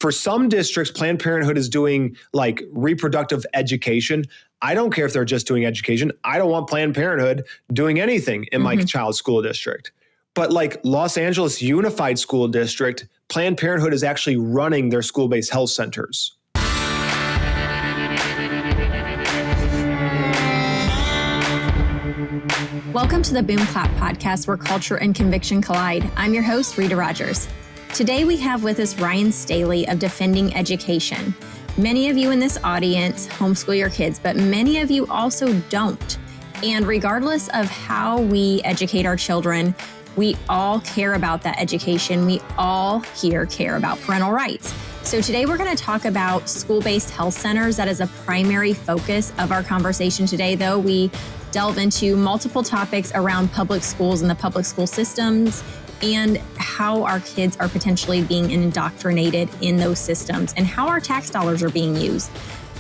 For some districts, Planned Parenthood is doing like reproductive education. I don't care if they're just doing education. I don't want Planned Parenthood doing anything in my child's school district. But like Los Angeles Unified School District, Planned Parenthood is actually running their school-based health centers. Welcome to the Boom Clap podcast, where culture and conviction collide. I'm your host, Rita Rogers. Today we have with us Rhyen Staley of Defending Education. Many of you in this audience homeschool your kids, but many of you also don't. And regardless of how we educate our children, we all care about that education. We all here care about parental rights. So today we're going to talk about school-based health centers. That is a primary focus of our conversation today, though we delve into multiple topics around public schools and the public school systems and how our kids are potentially being indoctrinated in those systems and how our tax dollars are being used.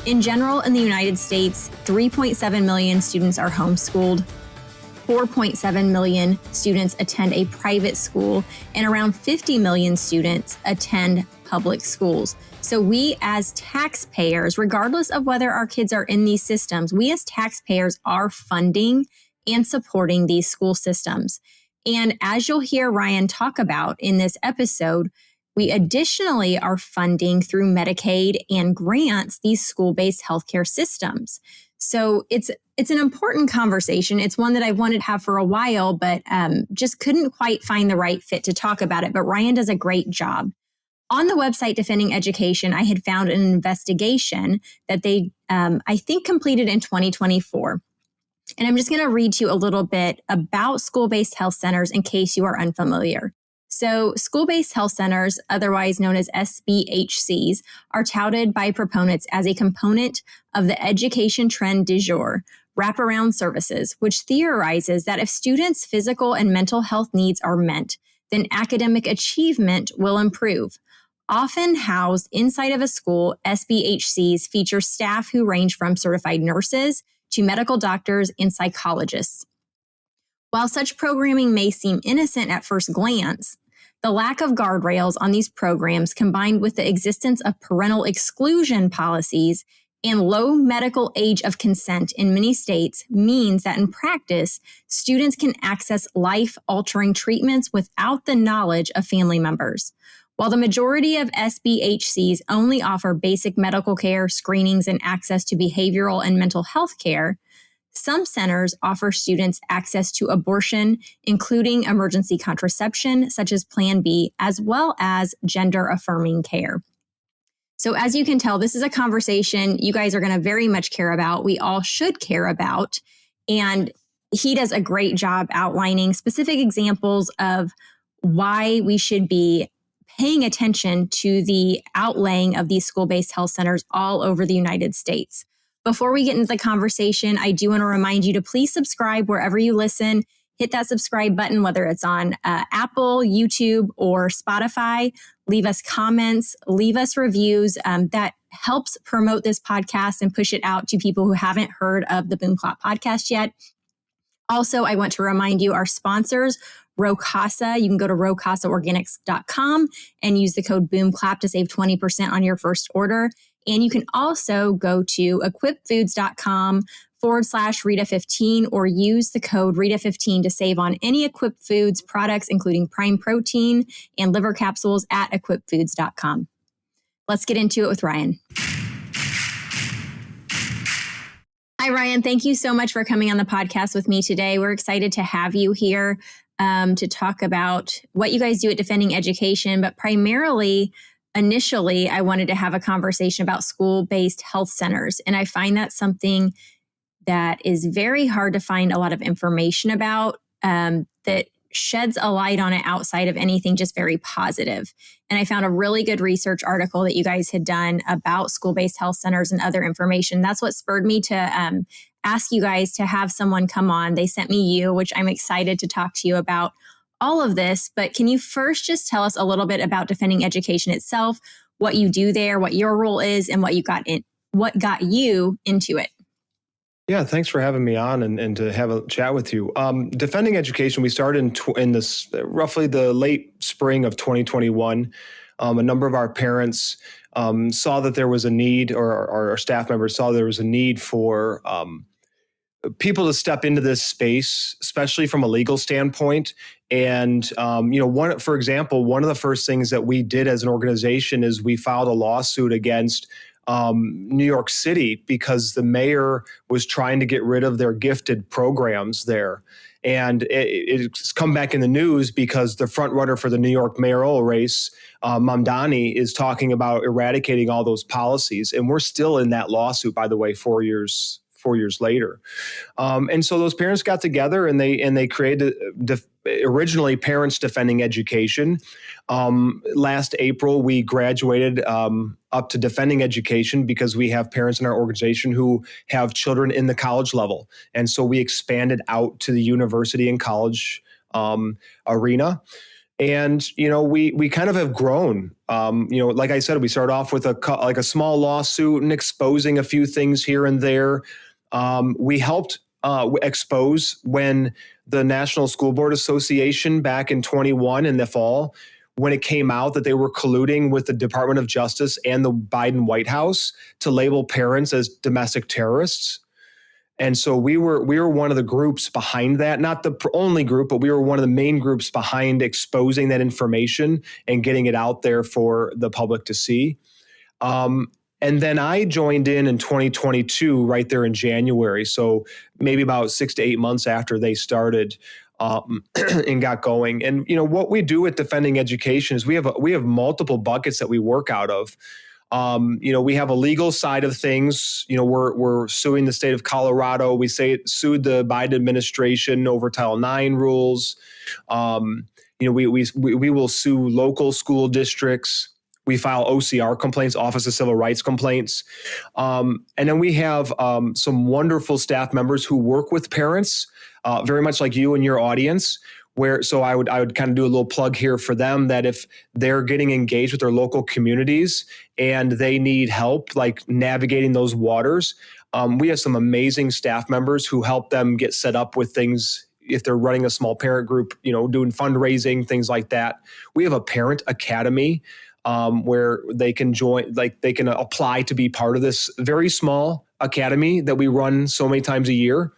In general, in the United States, 3.7 million students are homeschooled. 4.7 million students attend a private school, and around 50 million students attend public schools. So we as taxpayers, regardless of whether our kids are in these systems, we as taxpayers are funding and supporting these school systems. And as you'll hear Rhyen talk about in this episode, we additionally are funding through Medicaid and grants these school-based healthcare systems. So it's an important conversation. It's one that I wanted to have for a while, but just couldn't quite find the right fit to talk about it. But Rhyen does a great job. On the website Defending Education, I had found an investigation that they, I think, completed in 2024. And I'm just going to read to you a little bit about school-based health centers in case you are unfamiliar. So school-based health centers, otherwise known as SBHCs, are touted by proponents as a component of the education trend du jour, wraparound services, which theorizes that if students' physical and mental health needs are met, then academic achievement will improve. Often housed inside of a school, SBHCs feature staff who range from certified nurses to medical doctors and psychologists. While such programming may seem innocent at first glance, the lack of guardrails on these programs, combined with the existence of parental exclusion policies and low medical age of consent in many states, means that in practice, students can access life-altering treatments without the knowledge of family members. While the majority of SBHCs only offer basic medical care, screenings, and access to behavioral and mental health care, some centers offer students access to abortion, including emergency contraception, such as Plan B, as well as gender-affirming care. So as you can tell, this is a conversation you guys are going to very much care about. We all should care about. And he does a great job outlining specific examples of why we should be paying attention to the outlaying of these school-based health centers all over the United States. Before we get into the conversation, I do want to remind you to please subscribe wherever you listen. Hit that subscribe button, whether it's on Apple, YouTube, or Spotify. Leave us comments, leave us reviews. That helps promote this podcast and push it out to people who haven't heard of the Boom Clap podcast yet. Also, I want to remind you, our sponsors, Rocasa. You can go to rocasaorganics.com and use the code BOOMCLAP to save 20% on your first order. And you can also go to equipfoods.com/Rita15 or use the code Rita15 to save on any Equip Foods products, including Prime Protein and liver capsules at equipfoods.com. Let's get into it with Rhyen. Hi, Rhyen. Thank you so much for coming on the podcast with me today. We're excited to have you here to talk about what you guys do at Defending Education, but primarily, initially, I wanted to have a conversation about school-based health centers. And I find that something that is very hard to find a lot of information about that sheds a light on it outside of anything just very positive. And I found a really good research article that you guys had done about school-based health centers and other information. That's what spurred me to ask you guys to have someone come on. They sent me you, which I'm excited to talk to you about all of this. But can you first just tell us a little bit about Defending Education itself, what you do there, what your role is, and what got you into it? Yeah, thanks for having me on and to have a chat with you. Defending Education, we started in this roughly the late spring of 2021. A number of our parents saw that there was a need, or our staff members saw there was a need for people to step into this space, especially from a legal standpoint. And, for example, one of the first things that we did as an organization is we filed a lawsuit against New York City because the mayor was trying to get rid of their gifted programs there. And it's come back in the news because the front runner for the New York mayoral race, Mamdani, is talking about eradicating all those policies. And we're still in that lawsuit, by the way, 4 years later. And so those parents got together and they created originally Parents Defending Education. Last April, we graduated up to Defending Education because we have parents in our organization who have children in the college level. And so we expanded out to the university and college arena. And, we kind of have grown. Like I said, we started off with a small lawsuit and exposing a few things here and there. We helped expose when the National School Board Association back in 21 in the fall, when it came out that they were colluding with the Department of Justice and the Biden White House to label parents as domestic terrorists. And so we were one of the groups behind that, not the only group, but we were one of the main groups behind exposing that information and getting it out there for the public to see. And then I joined in 2022, right there in January. So maybe about 6 to 8 months after they started and got going. And, what we do with Defending Education is we have multiple buckets that we work out of. We have a legal side of things. We're suing the state of Colorado. We sued the Biden administration over Title IX rules. We will sue local school districts. We file OCR complaints, Office of Civil Rights complaints. And then we have some wonderful staff members who work with parents, very much like you and your audience. So I would kind of do a little plug here for them that if they're getting engaged with their local communities and they need help, like navigating those waters, we have some amazing staff members who help them get set up with things. If they're running a small parent group, doing fundraising, things like that. We have a parent academy where they can join, they can apply to be part of this very small academy that we run so many times a year.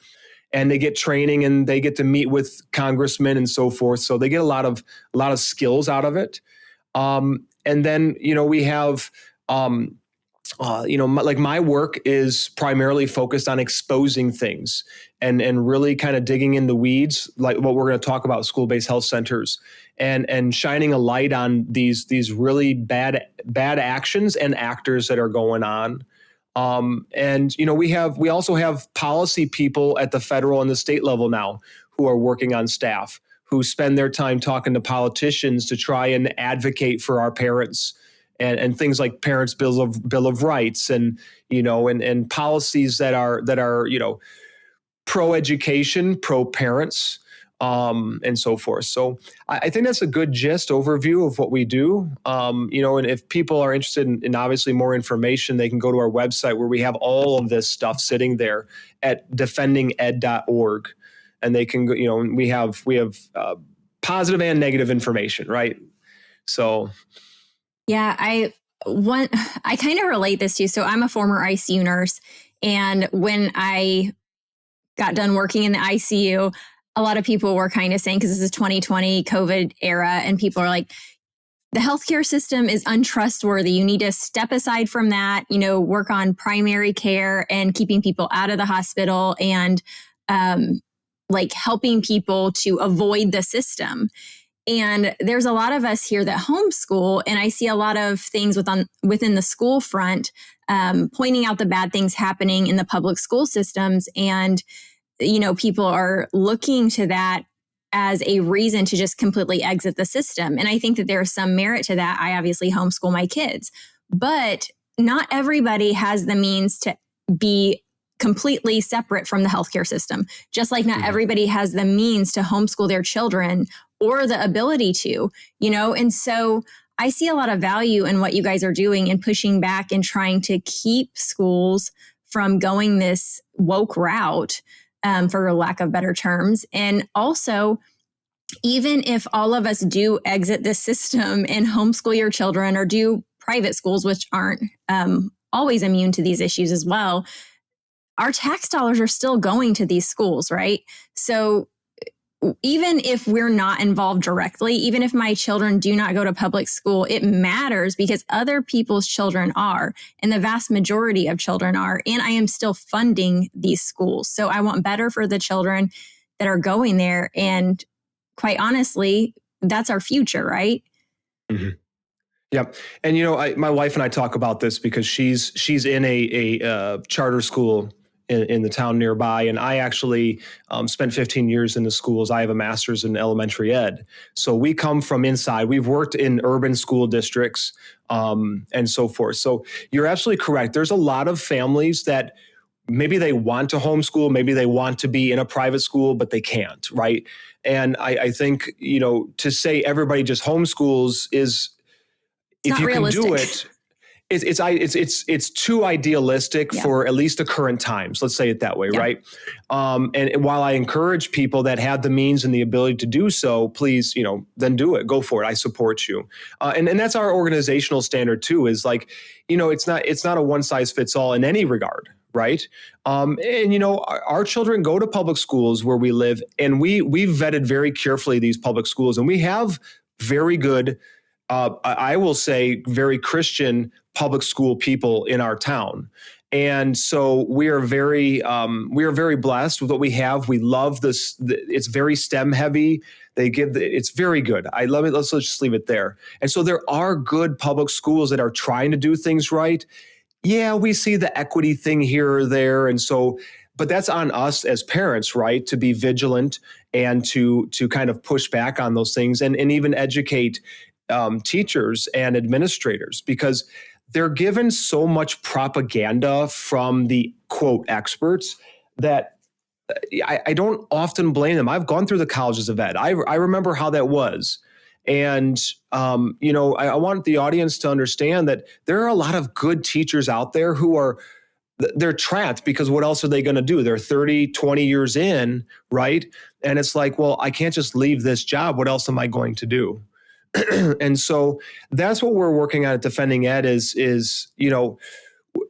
And they get training and they get to meet with congressmen and so forth. So they get a lot of skills out of it. And then, we have, like my work is primarily focused on exposing things and really kind of digging in the weeds, like what we're going to talk about, school-based health centers, and shining a light on these really bad actions and actors that are going on. We also have policy people at the federal and the state level now who are working on staff, who spend their time talking to politicians to try and advocate for our parents and things like Parents' Bill of Rights and policies that are pro-education, pro-parents, and so forth. So I think that's a good overview of what we do. And if people are interested in obviously more information, they can go to our website where we have all of this stuff sitting there at defendinged.org. And they can go, we have positive and negative information, right? So. Yeah, I kind of relate this to. So I'm a former ICU nurse. And when I got done working in the ICU, a lot of people were kind of saying, because this is 2020 COVID era, and people are like, the healthcare system is untrustworthy. You need to step aside from that, work on primary care and keeping people out of the hospital and helping people to avoid the system. And there's a lot of us here that homeschool, and I see a lot of things within the school front pointing out the bad things happening in the public school systems. And people are looking to that as a reason to just completely exit the system. And I think that there's some merit to that. I obviously homeschool my kids, but not everybody has the means to be completely separate from the healthcare system. Just like not everybody has the means to homeschool their children or the ability to, and so I see a lot of value in what you guys are doing and pushing back and trying to keep schools from going this woke route, for lack of better terms. And also, even if all of us do exit this system and homeschool your children or do private schools, which aren't always immune to these issues as well, our tax dollars are still going to these schools, right? So even if we're not involved directly, even if my children do not go to public school, it matters because other people's children are, and the vast majority of children are, and I am still funding these schools. So I want better for the children that are going there. And quite honestly, that's our future, right? Mm-hmm. Yep. And, my wife and I talk about this because she's in a charter school in the town nearby. And I actually spent 15 years in the schools. I have a master's in elementary ed. So we come from inside. We've worked in urban school districts and so forth. So you're absolutely correct. There's a lot of families that maybe they want to homeschool, maybe they want to be in a private school, but they can't, right? And I think, to say everybody just homeschools is, if you realistic. Can do it, it's too idealistic for at least the current times. Let's say it that way, right? And while I encourage people that have the means and the ability to do so, please, then do it. Go for it. I support you. And that's our organizational standard too. Is like, it's not a one size fits all in any regard, right? And our children go to public schools where we live, and we've vetted very carefully these public schools, and we have very good. I will say very Christian public school people in our town. And so we are very blessed with what we have. We love this. It's very STEM heavy. It's very good. I love it. Let's just leave it there. And so there are good public schools that are trying to do things right. Yeah, we see the equity thing here or there. And so, but that's on us as parents, right? To be vigilant and to kind of push back on those things and even educate teachers and administrators, because they're given so much propaganda from the quote experts that I don't often blame them. I've gone through the colleges of ed. I remember how that was. And, I want the audience to understand that there are a lot of good teachers out there who they're trapped because what else are they going to do? They're 30, 20 years in, right? And it's like, well, I can't just leave this job. What else am I going to do? And so that's what we're working on at Defending Ed is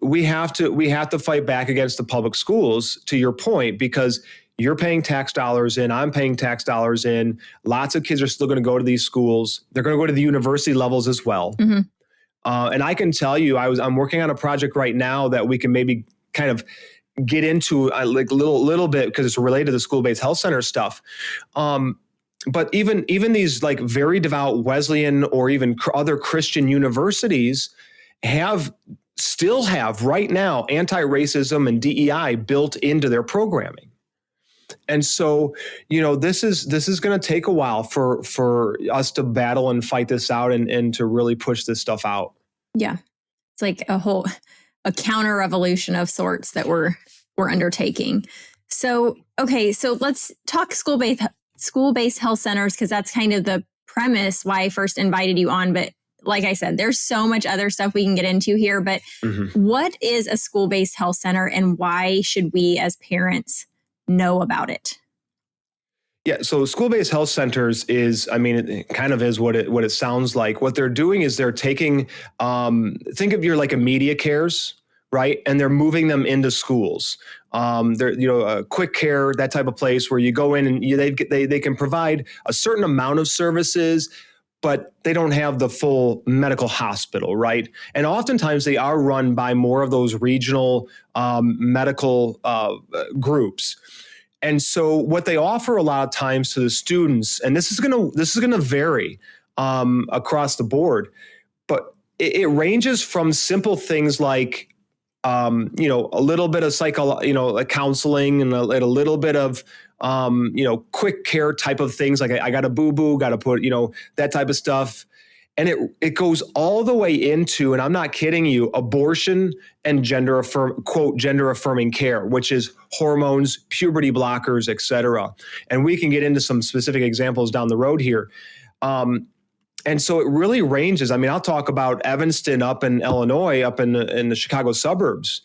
we have to fight back against the public schools, to your point, because you're paying tax dollars in, I'm paying tax dollars in. Lots of kids are still going to go to these schools. They're going to go to the university levels as well. Mm-hmm. And I can tell you, I'm working on a project right now that we can maybe kind of get into like a little bit because it's related to the school-based health center stuff. But even these like very devout Wesleyan or even other Christian universities still have right now anti-racism and DEI built into their programming. And so, this is going to take a while for us to battle and fight this out and to really push this stuff out. Yeah. It's like a counter revolution of sorts that we're undertaking. So, okay, so let's talk school-based health centers, because that's kind of the premise why I first invited you on. But like I said, there's so much other stuff we can get into here. But What is a school-based health center, and why should we as parents know about it? Yeah, so school-based health centers it kind of is what it sounds like. What they're doing is they're taking, think of your like immediate cares, right? And they're moving them into schools. They're, quick care, that type of place where you go in and they can provide a certain amount of services, but they don't have the full medical hospital, right? And oftentimes they are run by more of those regional medical groups. And so what they offer a lot of times to the students, and this is gonna vary across the board, but it ranges from simple things like a little bit of counseling and a little bit of quick care type of things, like I got a boo-boo, got to put that type of stuff. And it goes all the way into, and I'm not kidding you, abortion and gender affirming care, which is hormones, puberty blockers, et cetera. And we can get into some specific examples down the road here. And so it really ranges. I mean, I'll talk about Evanston up in Illinois, up in the Chicago suburbs.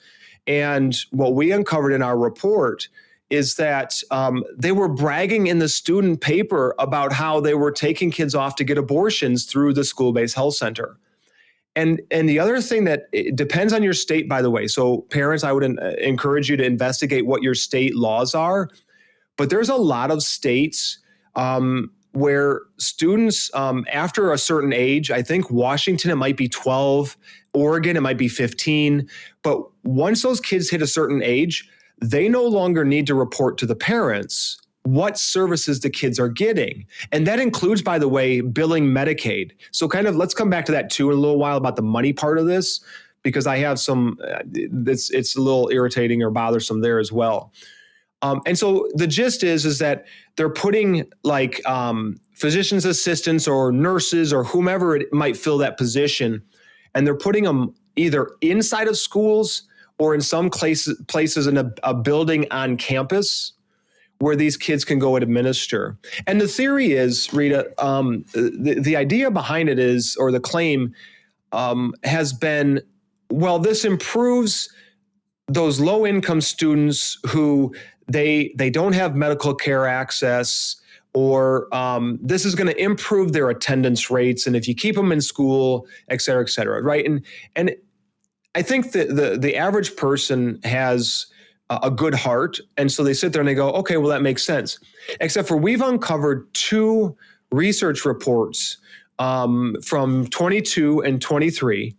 And what we uncovered in our report is that they were bragging in the student paper about how they were taking kids off to get abortions through the school-based health center. And the other thing that it depends on your state, by the way. So parents, I would encourage you to investigate what your state laws are. But there's a lot of states where students, after a certain age, I think Washington, it might be 12, Oregon, it might be 15. But once those kids hit a certain age, they no longer need to report to the parents what services the kids are getting. And that includes, by the way, billing Medicaid. So kind of let's come back to that too in a little while about the money part of this, because I have some, it's a little irritating or bothersome there as well. And so the gist is that they're putting like physician's assistants or nurses or whomever it might fill that position, and they're putting them either inside of schools or in some places in a building on campus where these kids can go and administer. And the theory is, Rita, the idea behind it is, or the claim has been, well, this improves those low-income students who they don't have medical care access, or this is going to improve their attendance rates, and if you keep them in school, et cetera, right? And I think that the average person has a good heart, and so they sit there and they go, okay, well, that makes sense. Except for we've uncovered 2 research reports from 22 and 23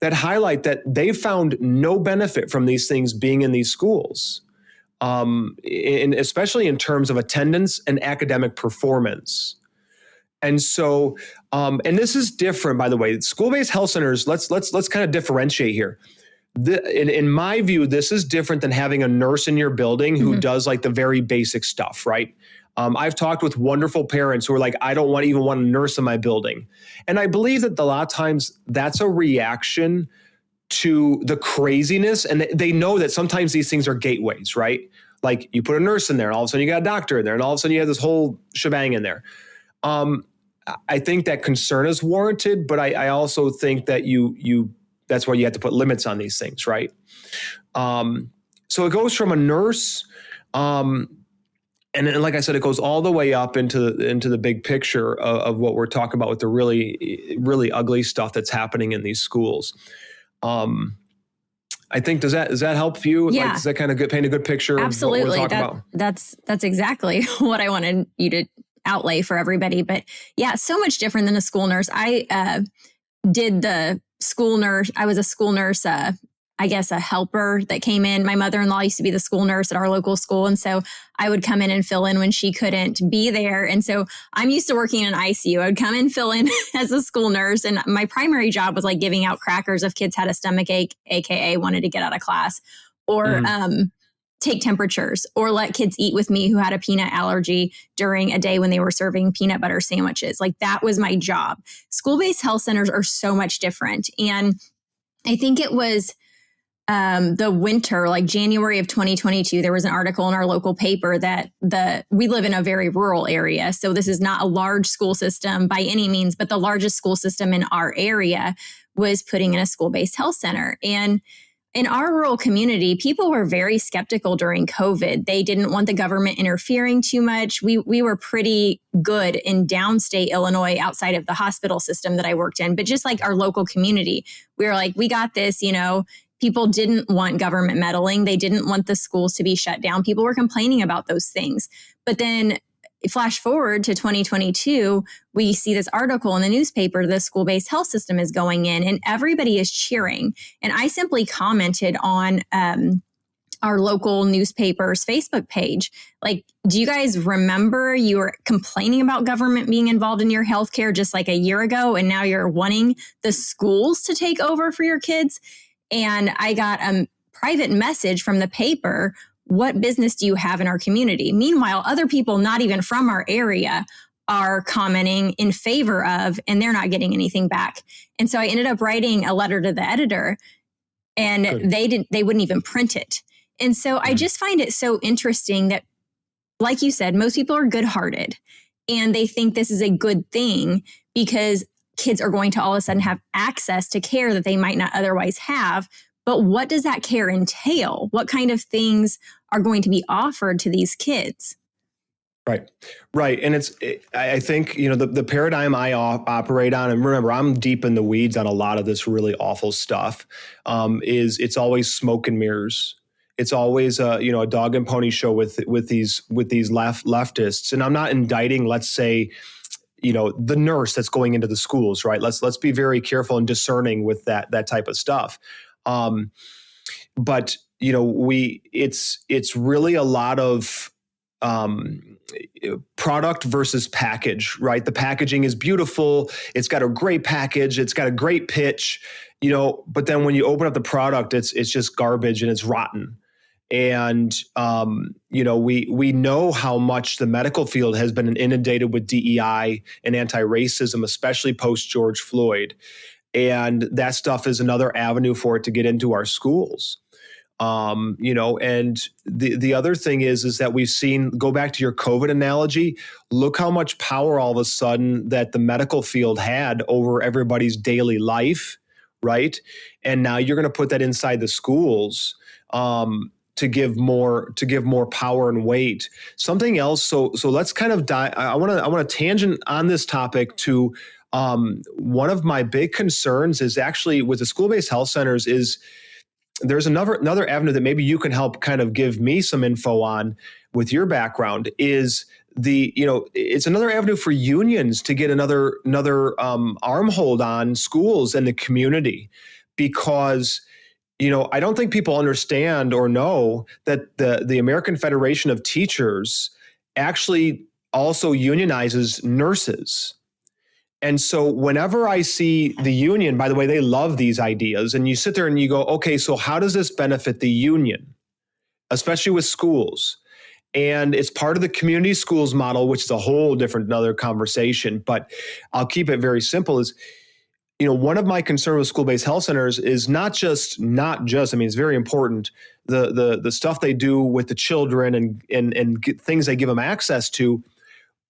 that highlight that they found no benefit from these things being in these schools, especially in terms of attendance and academic performance. And so, and this is different, by the way. School-based health centers, let's kind of differentiate here. In my view, this is different than having a nurse in your building who does like the very basic stuff, right? I've talked with wonderful parents who are like, I don't even want a nurse in my building. And I believe that a lot of times that's a reaction to the craziness. And they know that sometimes these things are gateways, right? Like you put a nurse in there and all of a sudden you got a doctor in there and all of a sudden you have this whole shebang in there. I think that concern is warranted, but I also think that that's why you have to put limits on these things, right? So it goes from a nurse, and like I said, it goes all the way up into the big picture of what we're talking about with the really, really ugly stuff that's happening in these schools. I think does that help you? Yeah. Like, does that kind of paint a good picture? Absolutely. Of what we're talking about? That's exactly what I wanted you to outlay for everybody. But yeah, so much different than a school nurse. I did the school nurse. I was a school nurse, I guess a helper that came in. My mother-in-law used to be the school nurse at our local school. And so I would come in and fill in when she couldn't be there. And so I'm used to working in an ICU. I would come and fill in as a school nurse. And my primary job was like giving out crackers if kids had a stomach ache, AKA wanted to get out of class, or take temperatures, or let kids eat with me who had a peanut allergy during a day when they were serving peanut butter sandwiches. Like that was my job. School-based health centers are so much different. And I think it was the winter, like January of 2022, there was an article in our local paper that we live in a very rural area. So this is not a large school system by any means, but the largest school system in our area was putting in a school-based health center. And in our rural community, people were very skeptical during COVID. They didn't want the government interfering too much. We were pretty good in downstate Illinois outside of the hospital system that I worked in, but just like our local community, we were like, we got this, People didn't want government meddling. They didn't want the schools to be shut down. People were complaining about those things. But then flash forward to 2022, we see this article in the newspaper, the school-based health system is going in and everybody is cheering. And I simply commented on our local newspaper's Facebook page. Like, do you guys remember you were complaining about government being involved in your healthcare just like a year ago, and now you're wanting the schools to take over for your kids? And I got a private message from the paper, what business do you have in our community? Meanwhile, other people not even from our area are commenting in favor of, and they're not getting anything back. And so I ended up writing a letter to the editor, and they wouldn't even print it. And so I just find it so interesting that, like you said, most people are good-hearted and they think this is a good thing because kids are going to all of a sudden have access to care that they might not otherwise have. But what does that care entail? What kind of things are going to be offered to these kids. Right. And I think, the paradigm I operate on, and remember, I'm deep in the weeds on a lot of this really awful stuff, is it's always smoke and mirrors. It's always a dog and pony show with these leftists. And I'm not indicting, let's say, the nurse that's going into the schools, right? Let's be very careful and discerning with that type of stuff. But it's really a lot of product versus package, right? The packaging is beautiful. It's got a great package. It's got a great pitch, but then when you open up the product, it's just garbage and it's rotten. And, we know how much the medical field has been inundated with DEI and anti-racism, especially post George Floyd. And that stuff is another avenue for it to get into our schools. And the other thing is that we've seen, go back to your COVID analogy, look how much power all of a sudden that the medical field had over everybody's daily life, right? And now you're going to put that inside the schools to give more power and weight. Something else. So let's kind of I want to tangent on this topic to one of my big concerns is actually with the school-based health centers is there's another avenue that maybe you can help kind of give me some info on with your background is it's another avenue for unions to get another armhold on schools and the community, because I don't think people understand or know that the American Federation of Teachers actually also unionizes nurses. And so whenever I see the union, by the way, they love these ideas, and you sit there and you go, okay, so how does this benefit the union, especially with schools? And it's part of the community schools model, which is a whole different another conversation, but I'll keep it very simple is, one of my concerns with school-based health centers is not just, I mean, it's very important, the stuff they do with the children and things they give them access to,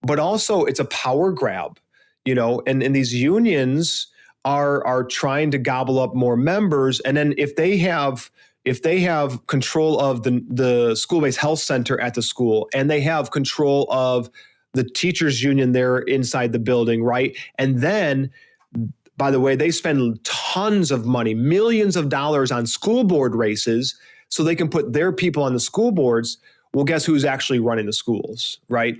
but also it's a power grab. And these unions are trying to gobble up more members. And then if they have control of the school-based health center at the school, and they have control of the teachers union there inside the building, right? And then, by the way, they spend tons of money, millions of dollars on school board races so they can put their people on the school boards. Well, guess who's actually running the schools, right?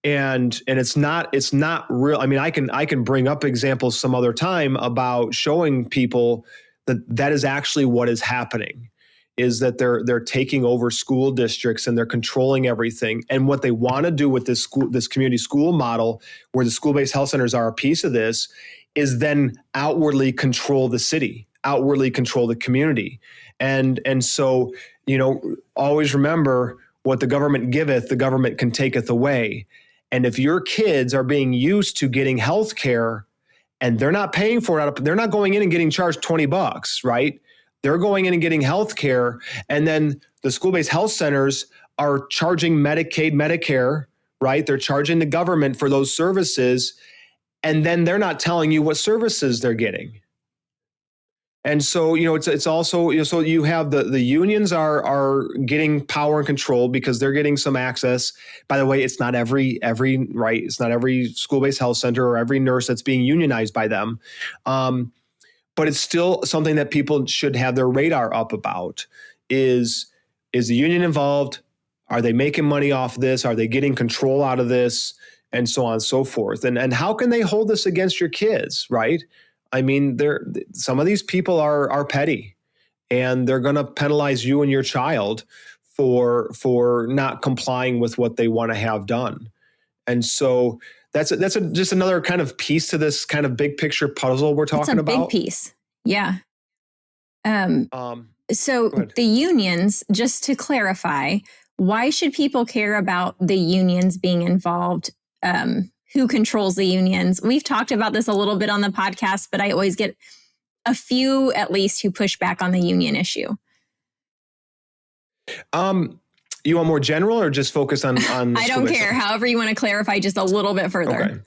And it's not real. I mean, I can bring up examples some other time about showing people that is actually what is happening, is that they're taking over school districts and they're controlling everything. And what they want to do with this community school model, where the school-based health centers are a piece of this, is then outwardly control the city, outwardly control the community. And so, always remember, what the government giveth, the government can taketh away. And if your kids are being used to getting health care and they're not paying for it, they're not going in and getting charged $20, right? They're going in and getting health care. And then the school-based health centers are charging Medicaid, Medicare, right? They're charging the government for those services. And then they're not telling you what services they're getting. And so, it's also, so you have the unions are getting power and control because they're getting some access. By the way, it's not every right. It's not every school-based health center or every nurse that's being unionized by them. But it's still something that people should have their radar up about. Is the union involved? Are they making money off this? Are they getting control out of this? And so on and so forth. And how can they hold this against your kids, right? I mean, some of these people are petty, and they're going to penalize you and your child for not complying with what they want to have done. And so that's just another kind of piece to this kind of big picture puzzle we're talking about. It's a big piece. Yeah. So the unions, just to clarify, why should people care about the unions being involved? Who controls the unions? We've talked about this a little bit on the podcast, but I always get a few at least who push back on the union issue. You want more general or just focus on I don't care. However you want to clarify just a little bit further. Okay.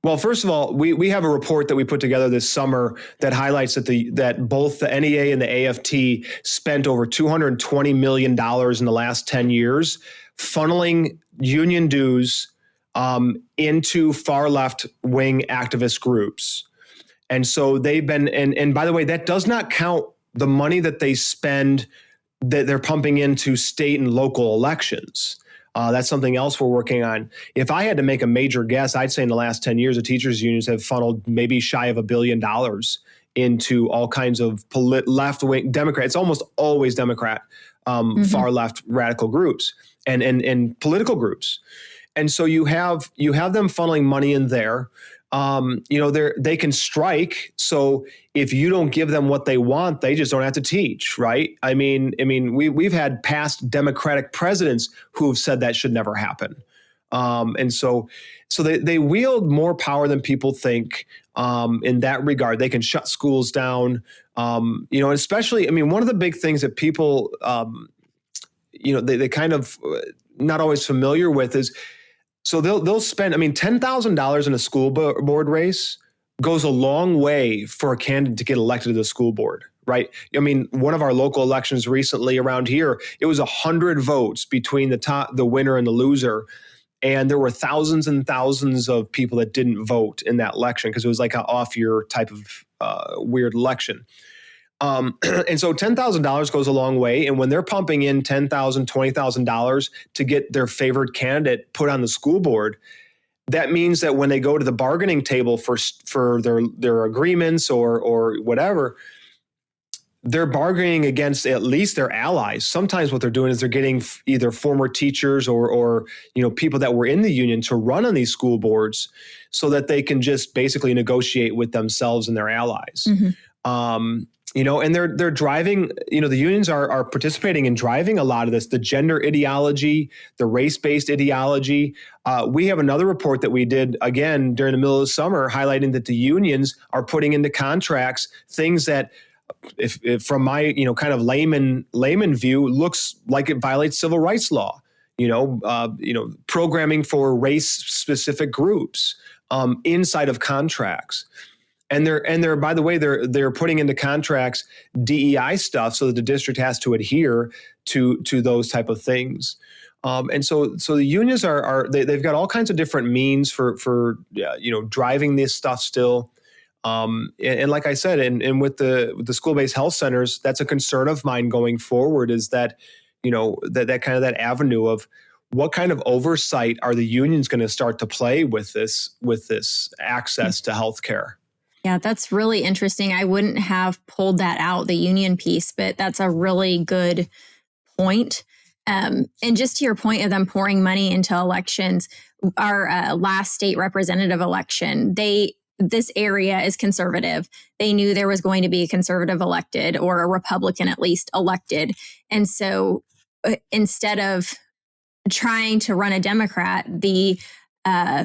Well, first of all, we have a report that we put together this summer that highlights that both the NEA and the AFT spent over $220 million in the last 10 years funneling union dues into far left wing activist groups. And so they've been, and by the way, that does not count the money that they spend that they're pumping into state and local elections. That's something else we're working on. If I had to make a major guess, I'd say in the last 10 years, the teachers' unions have funneled maybe shy of $1 billion into all kinds of left-wing Democrat. It's almost always Democrat, far left radical groups and political groups. And so you have them funneling money in there. They can strike. So if you don't give them what they want, they just don't have to teach, right? I mean, we've had past Democratic presidents who have said that should never happen. And so they wield more power than people think in that regard. They can shut schools down, especially, one of the big things that people, they kind of not always familiar with is, so they'll spend, $10,000 in a school board race goes a long way for a candidate to get elected to the school board, right? One of our local elections recently around here, it was 100 votes between the winner and the loser. And there were thousands and thousands of people that didn't vote in that election because it was like an off-year type of weird election. And so $10,000 goes a long way. And when they're pumping in $10,000, $20,000 to get their favorite candidate put on the school board, that means that when they go to the bargaining table for their agreements or whatever, they're bargaining against at least their allies. Sometimes what they're doing is they're getting either former teachers or people that were in the union to run on these school boards so that they can just basically negotiate with themselves and their allies. Mm-hmm. And they're driving, the unions are participating in driving a lot of this, the gender ideology, the race-based ideology. We have another report that we did, again, during the middle of the summer, highlighting that the unions are putting into contracts things that, if from my, kind of layman view, looks like it violates civil rights law, programming for race-specific groups inside of contracts. And they're by the way, they're putting into contracts DEI stuff so that the district has to adhere to those type of things. And so the unions they've got all kinds of different means for driving this stuff still. And like I said, and with the school-based health centers, that's a concern of mine going forward, is that, that kind of that avenue of what kind of oversight are the unions going to start to play with this access to healthcare? Yeah, that's really interesting. I wouldn't have pulled that out, the union piece, but that's a really good point. And just to your point of them pouring money into elections, our last state representative election, this area is conservative. They knew there was going to be a conservative elected, or a Republican at least elected. And so instead of trying to run a Democrat, the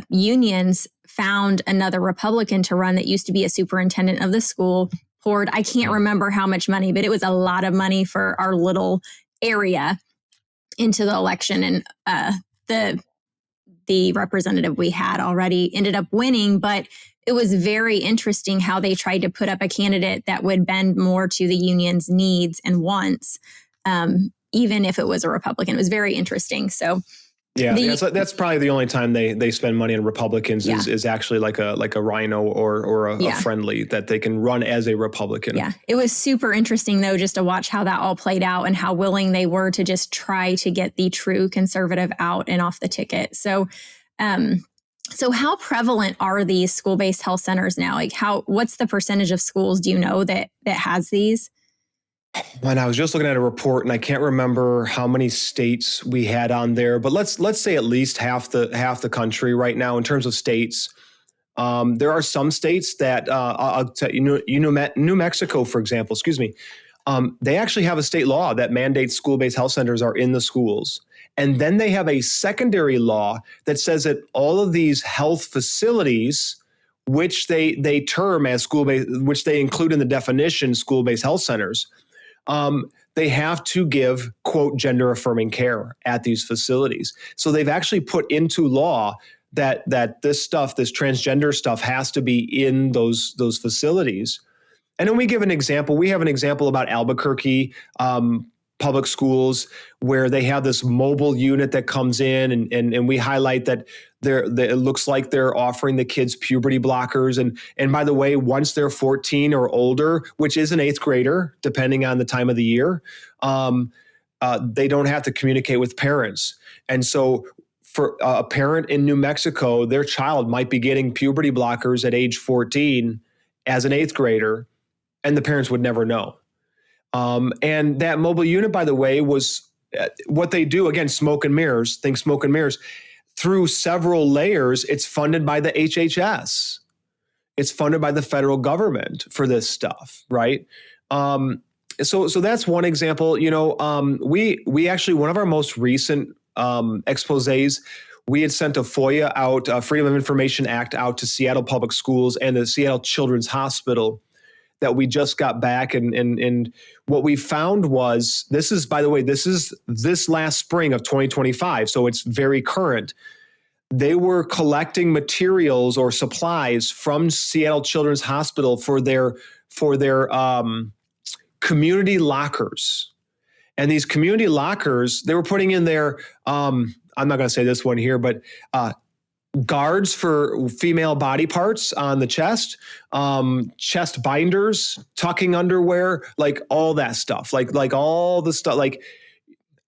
unions found another Republican to run that used to be a superintendent of the school, poured, I can't remember how much money, but it was a lot of money for our little area into the election. And the representative we had already ended up winning, but it was very interesting how they tried to put up a candidate that would bend more to the union's needs and wants, even if it was a Republican. It was very interesting. So so that's probably the only time they spend money on Republicans is actually like a Rhino or a friendly that they can run as a Republican. Yeah, it was super interesting though, just to watch how that all played out and how willing they were to just try to get the true conservative out and off the ticket. So how prevalent are these school-based health centers now? Like what's the percentage of schools, do you know, that has these? When I was just looking at a report, and I can't remember how many states we had on there, but let's say at least half the country right now in terms of states. There are some states that I'll tell you, New Mexico, for example. They actually have a state law that mandates school-based health centers are in the schools, and then they have a secondary law that says that all of these health facilities, which they term as school-based, which they include in the definition school-based health centers. They have to give, quote, gender affirming care at these facilities. So they've actually put into law that this transgender stuff has to be in those facilities. And then we give an example. We have an example about Albuquerque public schools where they have this mobile unit that comes in, and we highlight that it looks like they're offering the kids puberty blockers. And by the way, once they're 14 or older, which is an 8th grader, depending on the time of the year, they don't have to communicate with parents. And so for a parent in New Mexico, their child might be getting puberty blockers at age 14 as an 8th grader, and the parents would never know. And that mobile unit, by the way, was what they do. Again, smoke and mirrors, think smoke and mirrors. Through several layers, it's funded by the HHS. It's funded by the federal government for this stuff, right? So that's one example. We actually, one of our most recent exposés, we had sent a FOIA out, Freedom of Information Act out to Seattle Public Schools and the Seattle Children's Hospital that we just got back. And what we found was, this is this last spring of 2025, so it's very current. They were collecting materials or supplies from Seattle Children's Hospital for their community lockers. And these community lockers, they were putting in their, I'm not going to say this one here, but guards for female body parts on the chest, chest binders, tucking underwear, like all that stuff, like all the stuff. Like,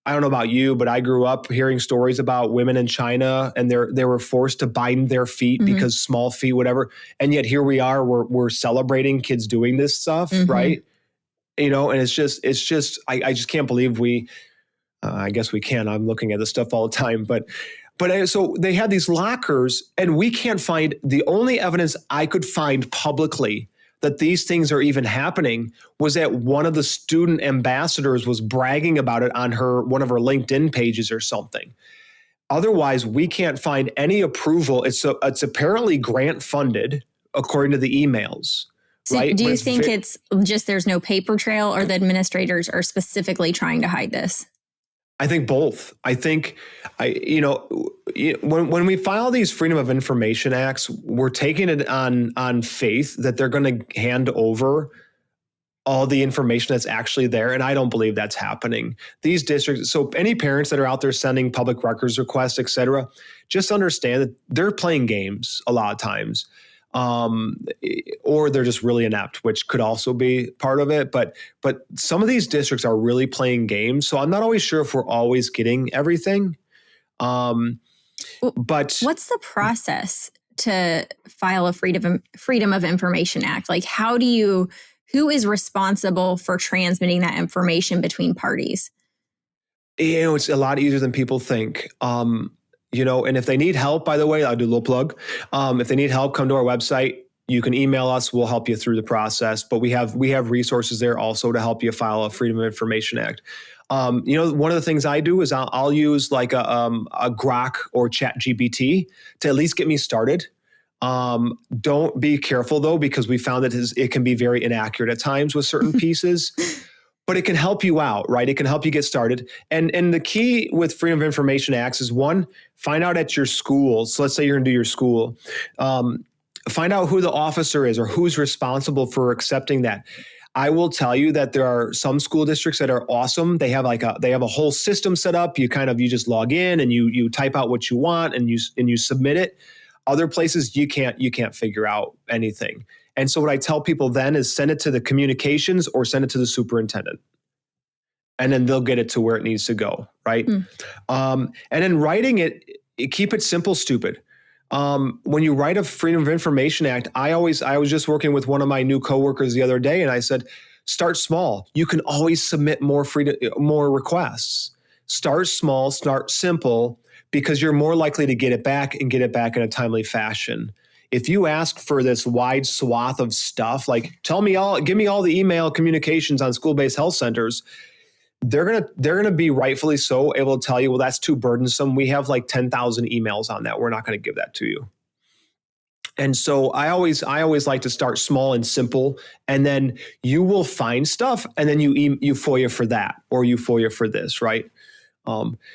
I don't know about you, but I grew up hearing stories about women in China, and they were forced to bind their feet because small feet, whatever. And yet here we are, we're celebrating kids doing this stuff, right? And it's just, I just can't believe I guess we can. I'm looking at this stuff all the time, but so they had these lockers, and we can't find, the only evidence I could find publicly that these things are even happening was that one of the student ambassadors was bragging about it on one of her LinkedIn pages or something. Otherwise, we can't find any approval. It's apparently grant funded, according to the emails. So right? Do you think it's just there's no paper trail, or the administrators are specifically trying to hide this? I think both. I think, when we file these Freedom of Information Acts, we're taking it on faith that they're going to hand over all the information that's actually there. And I don't believe that's happening. These districts, so any parents that are out there sending public records requests, et cetera, just understand that they're playing games a lot of times. Or they're just really inept, which could also be part of it. But some of these districts are really playing games. So I'm not always sure if we're always getting everything. But what's the process to file a Freedom of Information Act? Like, who is responsible for transmitting that information between parties? It's a lot easier than people think. And if they need help, by the way, I'll do a little plug. If they need help, come to our website. You can email us. We'll help you through the process. But we have resources there also to help you file a Freedom of Information Act. One of the things I do is I'll use like a Grok or ChatGPT to at least get me started. Don't be careful though, because we found that it can be very inaccurate at times with certain pieces. But it can help you out, right? It can help you get started. And the key with Freedom of Information Acts is, one, find out at your school. So let's say you're going to do your school. Find out who the officer is or who's responsible for accepting that. I will tell you that there are some school districts that are awesome. They have a whole system set up. You just log in and you type out what you want and you submit it. Other places you can't figure out anything. And so what I tell people then is send it to the communications or send it to the superintendent. And then they'll get it to where it needs to go, right? And then writing it, keep it simple, stupid. When you write a Freedom of Information Act, I was just working with one of my new coworkers the other day, and I said, start small. You can always submit more requests. Start small, start simple, because you're more likely to get it back and get it back in a timely fashion. If you ask for this wide swath of stuff, like give me all the email communications on school-based health centers, they're gonna be rightfully so able to tell you, well, that's too burdensome. We have like 10,000 emails on that. We're not going to give that to you. And so I always like to start small and simple, and then you will find stuff, and then you FOIA for that, or you FOIA for this, right?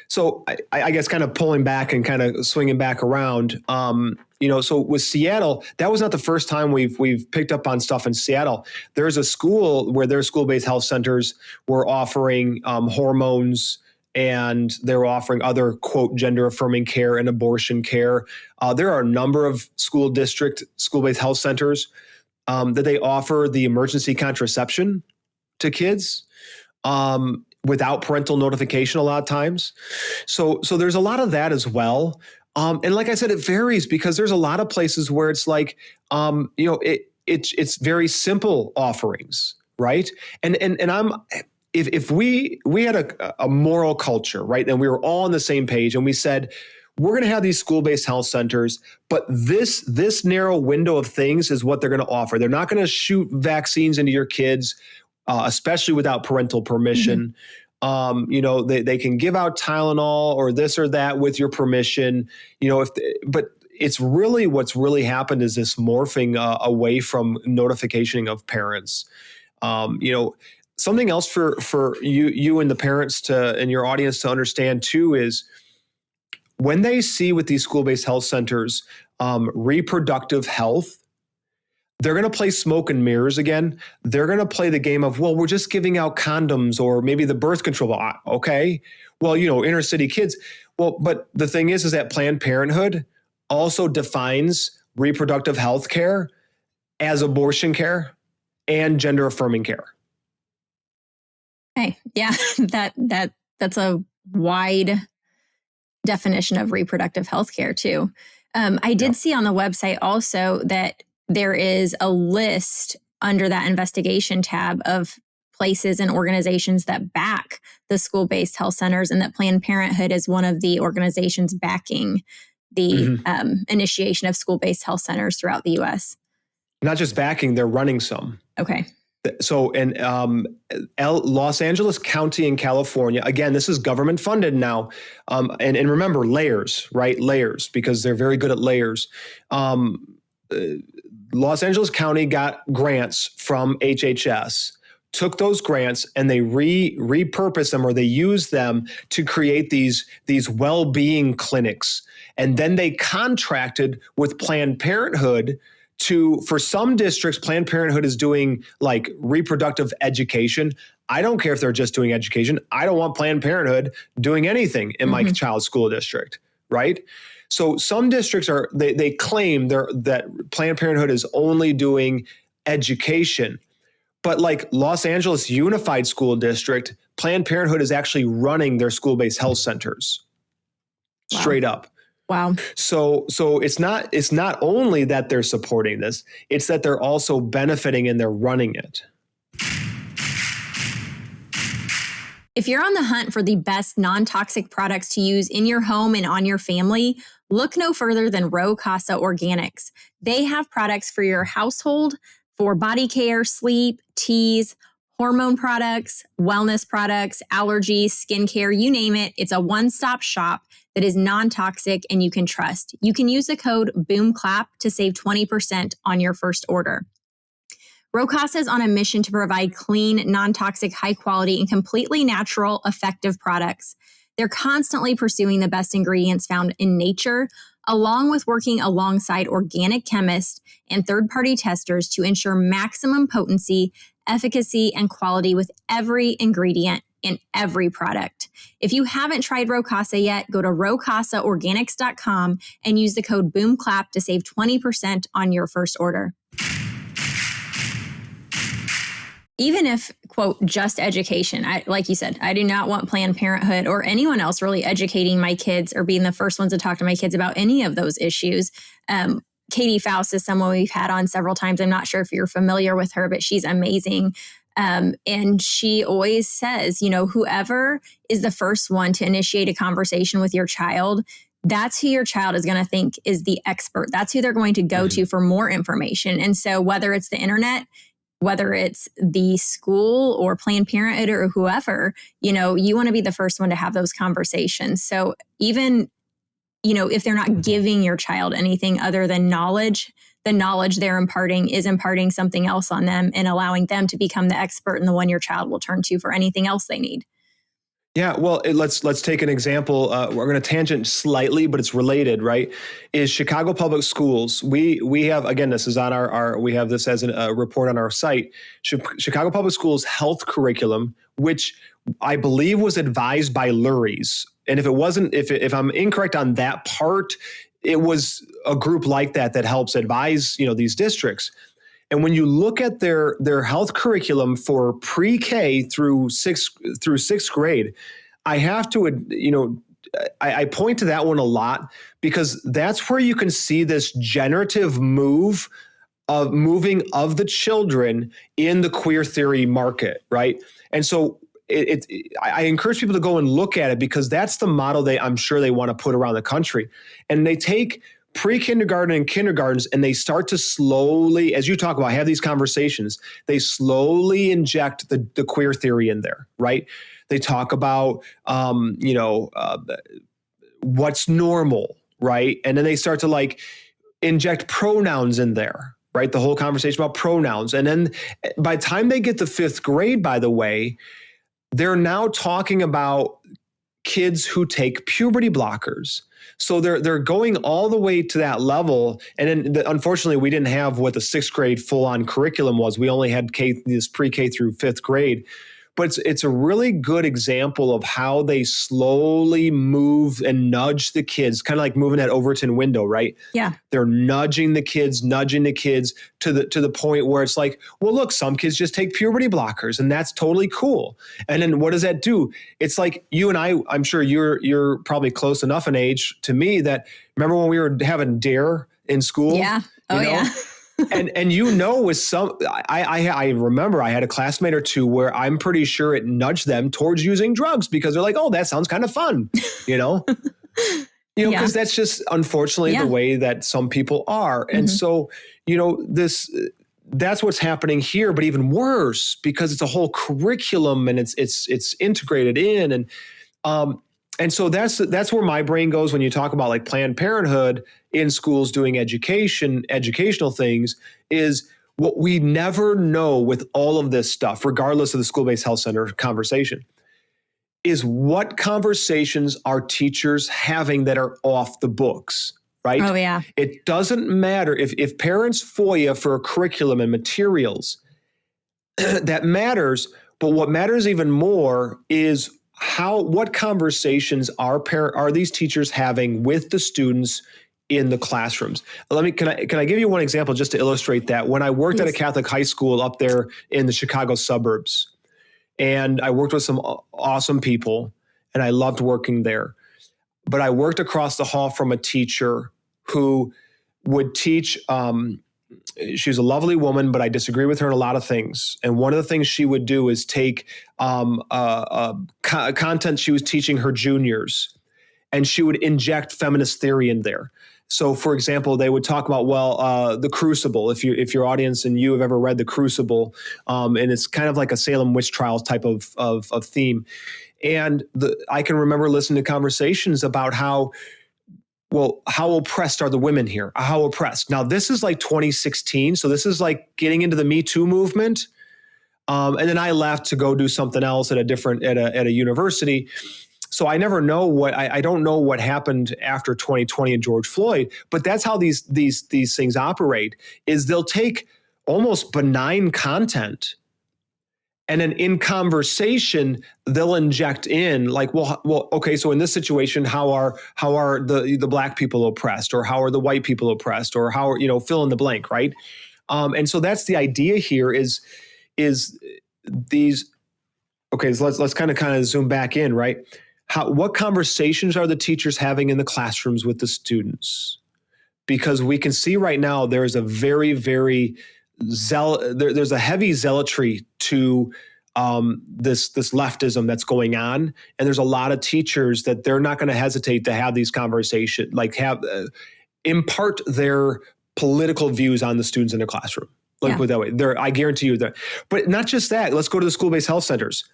So I guess kind of pulling back and kind of swinging back around, so with Seattle, that was not the first time we've picked up on stuff in Seattle. There's a school where their school-based health centers were offering hormones, and they're offering other, quote, gender-affirming care and abortion care. There are a number of school-based health centers that they offer the emergency contraception to kids without parental notification a lot of times. So there's a lot of that as well. And like I said, it varies because there's a lot of places where it's like, it's very simple offerings, right? And if we had a moral culture, right, and we were all on the same page, and we said, we're going to have these school-based health centers, but this narrow window of things is what they're going to offer. They're not going to shoot vaccines into your kids, especially without parental permission. They can give out Tylenol or this or that with your permission. But it's really what's really happened is this morphing away from notification of parents. Something else for you and the parents and your audience to understand too is when they see with these school-based health centers reproductive health, they're going to play smoke and mirrors again. They're going to play the game of, well, we're just giving out condoms or maybe the birth control. Okay. Well, inner city kids. Well, but the thing is that Planned Parenthood also defines reproductive health care as abortion care and gender affirming care. Okay. Yeah. That's a wide definition of reproductive health care too. I did see on the website also that there is a list under that investigation tab of places and organizations that back the school-based health centers, and that Planned Parenthood is one of the organizations backing the initiation of school-based health centers throughout the U.S. Not just backing, they're running some. Okay. So in Los Angeles County in California, again, this is government funded now. And remember, layers, right? Layers, because they're very good at layers. Los Angeles County got grants from HHS, took those grants, and they repurposed them, or they used them to create these well-being clinics. And then they contracted with Planned Parenthood for some districts, Planned Parenthood is doing like reproductive education. I don't care if they're just doing education. I don't want Planned Parenthood doing anything in my child's school district, right? So some districts they claim that Planned Parenthood is only doing education. But like Los Angeles Unified School District, Planned Parenthood is actually running their school-based health centers. Wow. Straight up. Wow. So it's not only that they're supporting this, it's that they're also benefiting and they're running it. If you're on the hunt for the best non-toxic products to use in your home and on your family, look no further than Rhyen Staley Organics. They have products for your household, for body care, sleep, teas, hormone products, wellness products, allergies, skincare, you name it. It's a one-stop shop that is non-toxic and you can trust. You can use the code BOOMCLAP to save 20% on your first order. Rhyen Staley is on a mission to provide clean, non-toxic, high-quality, and completely natural, effective products. They're constantly pursuing the best ingredients found in nature, along with working alongside organic chemists and third-party testers to ensure maximum potency, efficacy, and quality with every ingredient in every product. If you haven't tried Rhyen Staley yet, go to rhyenStaleyOrganics.com and use the code BOOMCLAP to save 20% on your first order. Even if, quote, just education, like you said, I do not want Planned Parenthood or anyone else really educating my kids or being the first ones to talk to my kids about any of those issues. Katie Faust is someone we've had on several times. I'm not sure if you're familiar with her, but she's amazing. And she always says, whoever is the first one to initiate a conversation with your child, that's who your child is going to think is the expert. That's who they're going to go to for more information. And so whether it's the internet, whether it's the school or Planned Parenthood or whoever, you want to be the first one to have those conversations. So even, if they're not giving your child anything other than knowledge, the knowledge they're imparting is imparting something else on them and allowing them to become the expert and the one your child will turn to for anything else they need. Yeah, well, let's take an example. We're going to tangent slightly, but it's related, right? Is Chicago Public Schools. We have, again, this is on our we have this as a report on our site. Chicago Public Schools health curriculum, which I believe was advised by Lurie's, and if it wasn't, if I'm incorrect on that part, it was a group like that helps advise these districts. And when you look at their health curriculum for pre-K through sixth grade, I have to, I point to that one a lot because that's where you can see this generative moving of the children in the queer theory market, right? And so I encourage people to go and look at it because that's the model I'm sure they want to put around the country. And they take pre-kindergarten and kindergartens, and they start to slowly, as you talk about, have these conversations. They slowly inject the queer theory in there, right? They talk about, what's normal, right? And then they start to inject pronouns in there, right? The whole conversation about pronouns. And then by the time they get to fifth grade, by the way, they're now talking about kids who take puberty blockers. So they're going all the way to that level. And then unfortunately, we didn't have what the sixth grade full-on curriculum was. We only had this pre-K through fifth grade. But it's a really good example of how they slowly move and nudge the kids, kind of like moving that Overton window, right? Yeah. They're nudging the kids to the point where it's like, well, look, some kids just take puberty blockers, and that's totally cool. And then what does that do? It's like you and I'm sure you're probably close enough in age to me that remember when we were having DARE in school? Yeah. Oh, yeah. And with some, I remember I had a classmate or two where I'm pretty sure it nudged them towards using drugs because they're like, oh, that sounds kind of fun, because that's just unfortunately the way that some people are. Mm-hmm. And so, that's what's happening here, but even worse because it's a whole curriculum and it's integrated in. And so that's where my brain goes when you talk about like Planned Parenthood in schools doing educational things, is what we never know with all of this stuff, regardless of the school-based health center conversation, is what conversations are teachers having that are off the books, right? Oh, yeah. It doesn't matter if parents FOIA for a curriculum and materials, that matters, but what matters even more is what conversations are these teachers having with the students in the classrooms? Can I give you one example just to illustrate that? When I worked at a Catholic high school up there in the Chicago suburbs, and I worked with some awesome people, and I loved working there, but I worked across the hall from a teacher who would teach. She was a lovely woman, but I disagree with her in a lot of things. And one of the things she would do is take content she was teaching her juniors, and she would inject feminist theory in there. So, for example, they would talk about, the Crucible. If your audience and you have ever read The Crucible, and it's kind of like a Salem witch trials type of theme. And I can remember listening to conversations about how oppressed are the women here? How oppressed? Now, this is like 2016. So this is like getting into the Me Too movement. And then I left to go do something else at a university. So I never know I don't know what happened after 2020 and George Floyd, but that's how these things operate, is they'll take almost benign content, and then in conversation, they'll inject in like, okay, so in this situation, how are the black people oppressed, or how are the white people oppressed, or how are, fill in the blank, right? And so that's the idea here is these, okay, so let's kind of zoom back in, right? What conversations are the teachers having in the classrooms with the students? Because we can see right now there is a very, very there's a heavy zealotry to this leftism that's going on, and there's a lot of teachers that they're not going to hesitate to have these conversations, impart their political views on the students in the classroom. Let me put it that way. I guarantee you that. But not just that. Let's go to the school-based health centers.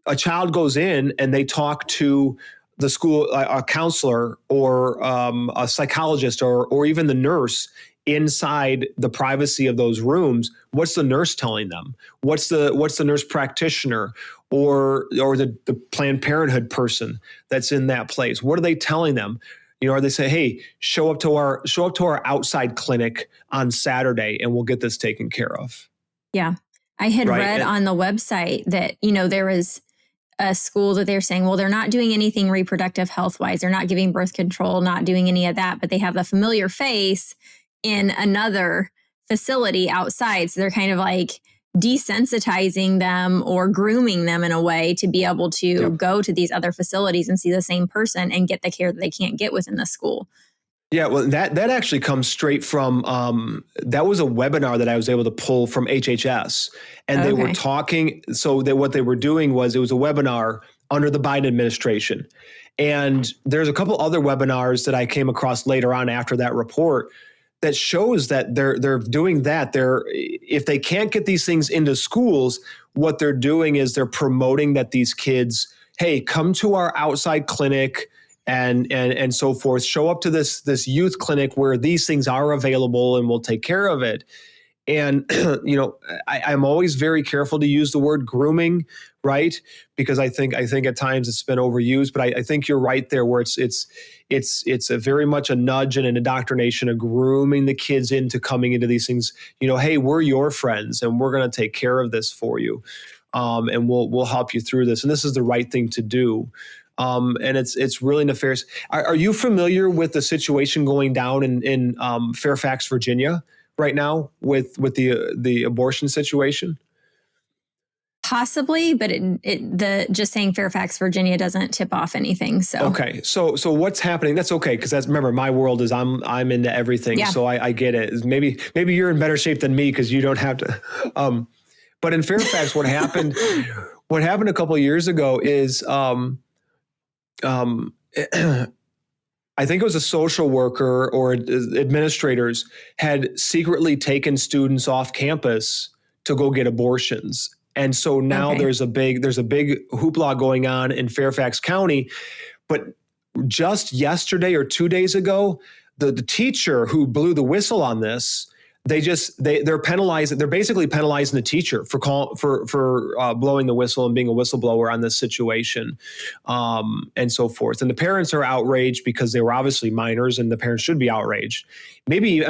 A child goes in and they talk to the school, a counselor or a psychologist or even the nurse inside the privacy of those rooms, what's the nurse telling them? What's the nurse practitioner or the Planned Parenthood person that's in that place? What are they telling them? Or they say, hey, show up to our outside clinic on Saturday and we'll get this taken care of. Yeah. I had read on the website that, there was a school that they're saying, well, they're not doing anything reproductive health wise. They're not giving birth control, not doing any of that, but they have a familiar face in another facility outside. So they're kind of like desensitizing them or grooming them in a way to be able to go to these other facilities and see the same person and get the care that they can't get within the school. Yeah, well, that actually comes straight from, that was a webinar that I was able to pull from HHS. And they were talking, so that what they were doing was, it was a webinar under the Biden administration. And there's a couple other webinars that I came across later on after that report that shows that they're doing that. If they can't get these things into schools, what they're doing is they're promoting that these kids, hey, come to our outside clinic, and so forth. Show up to this youth clinic where these things are available and we'll take care of it. And, I'm always very careful to use the word grooming, right? Because I think at times it's been overused, but I think you're right there where it's a very much a nudge and an indoctrination of grooming the kids into coming into these things. Hey, we're your friends and we're going to take care of this for you. And we'll help you through this. And this is the right thing to do. And it's really nefarious. Are you familiar with the situation going down in Fairfax, Virginia right now with the abortion situation? Possibly, but just saying Fairfax, Virginia doesn't tip off anything. So okay, so what's happening? That's okay, because remember, my world is I'm into everything, so I get it. Maybe you're in better shape than me because you don't have to. But in Fairfax, what happened? What happened a couple of years ago is. I think it was a social worker or administrators had secretly taken students off campus to go get abortions. And so now there's a big hoopla going on in Fairfax County. But just yesterday or 2 days ago, the teacher who blew the whistle on this, they're penalizing. They're basically penalizing the teacher for blowing the whistle and being a whistleblower on this situation, and so forth. And the parents are outraged because they were obviously minors, and the parents should be outraged. Maybe,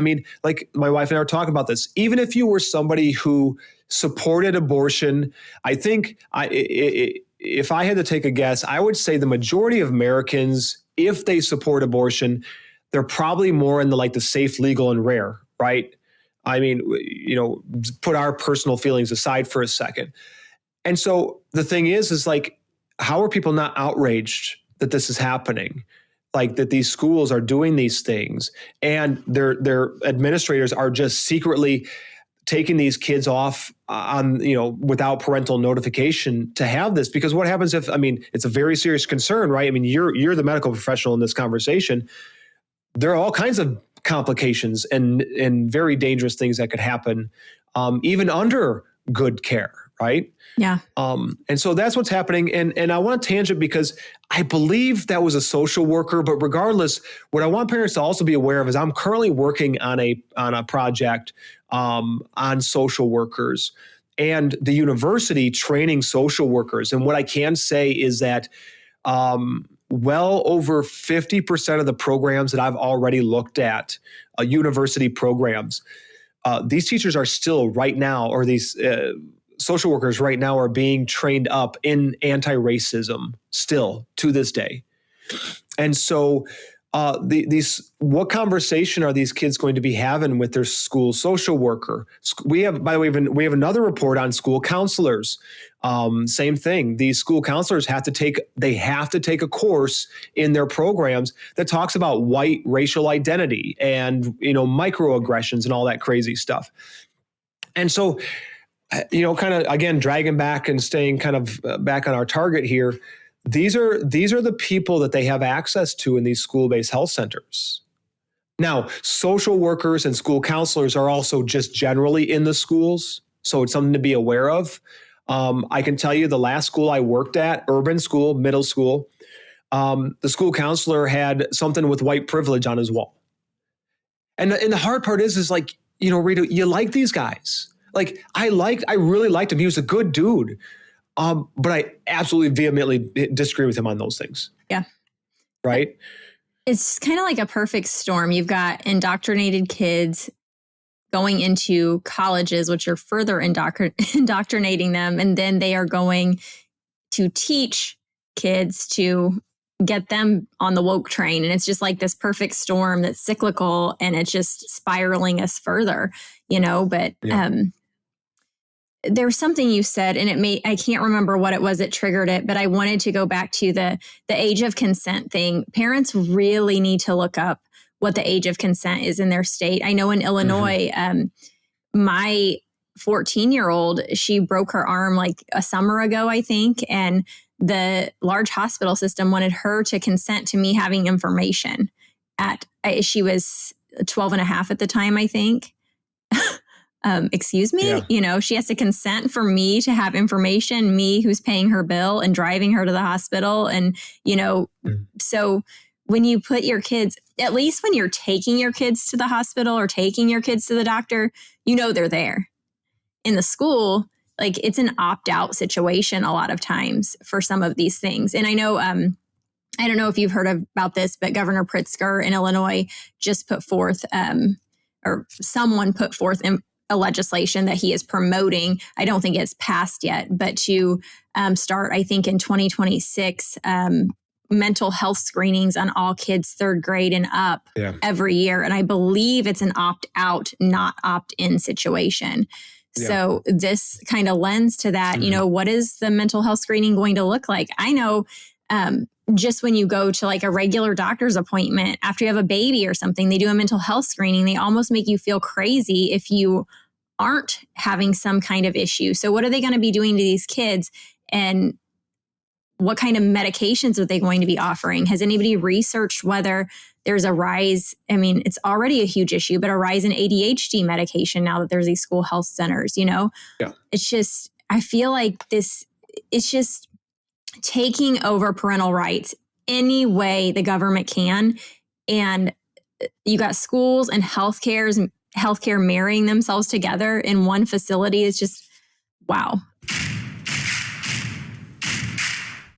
like my wife and I were talking about this. Even if you were somebody who supported abortion, I think if I had to take a guess, I would say the majority of Americans, if they support abortion, they're probably more in the safe, legal, and rare, right? Put our personal feelings aside for a second. And so the thing is how are people not outraged that this is happening? That these schools are doing these things and their administrators are just secretly taking these kids off on, without parental notification to have this. Because what happens if, it's a very serious concern, right? You're the medical professional in this conversation. There are all kinds of complications and very dangerous things that could happen, even under good care, right? Yeah. And so that's what's happening. And I want to tangent because I believe that was a social worker, but regardless, what I want parents to also be aware of is I'm currently working on a project on social workers and the university training social workers. And what I can say is that well over 50% of the programs that I've already looked at, university programs, these teachers are still right now, or these social workers right now are being trained up in anti-racism still to this day. And so what conversation are these kids going to be having with their school social worker? We have, by the way, we have another report on school counselors. Same thing. These school counselors have to take a course in their programs that talks about white racial identity and, microaggressions and all that crazy stuff. And so, kind of, again, dragging back and staying kind of back on our target here. These are the people that they have access to in these school-based health centers. Now, social workers and school counselors are also just generally in the schools, so it's something to be aware of. I can tell you the last school I worked at, urban school, middle school, the school counselor had something with white privilege on his wall. And the hard part is like, Rita, you like these guys. Like I really liked him. He was a good dude. But I absolutely vehemently disagree with him on those things. Yeah. Right. It's kind of like a perfect storm. You've got indoctrinated kids going into colleges, which are further indoctrinating them. And then they are going to teach kids to get them on the woke train. And it's just like this perfect storm that's cyclical, and it's just spiraling us further, but there's something you said, and I can't remember what it was that triggered it, but I wanted to go back to the age of consent thing. Parents really need to look up what the age of consent is in their state. I know in Illinois, my 14-year-old, she broke her arm like a summer ago, I think. And the large hospital system wanted her to consent to me having information she was 12 and a half at the time, I think. Excuse me, she has to consent for me to have information, me who's paying her bill and driving her to the hospital. And, so when you put your kids, at least when you're taking your kids to the hospital or taking your kids to the doctor, they're there. In the school, like it's an opt-out situation a lot of times for some of these things. And I know, I don't know if you've heard about this, but Governor Pritzker in Illinois just put forth, or someone put forth a legislation that he is promoting. I don't think it's passed yet, but to start, I think in 2026, mental health screenings on all kids 3rd grade and up every year. And I believe it's an opt-out, not opt-in situation. Yeah. So this kind of lends to that, what is the mental health screening going to look like? I know just when you go to like a regular doctor's appointment after you have a baby or something, they do a mental health screening. They almost make you feel crazy if you aren't having some kind of issue. So what are they going to be doing to these kids? And what kind of medications are they going to be offering? Has anybody researched whether there's a rise? I mean, it's already a huge issue, but a rise in ADHD medication now that there's these school health centers, Yeah. It's just, I feel like it's just taking over parental rights any way the government can. And you got schools and healthcare marrying themselves together in one facility. Is just, wow.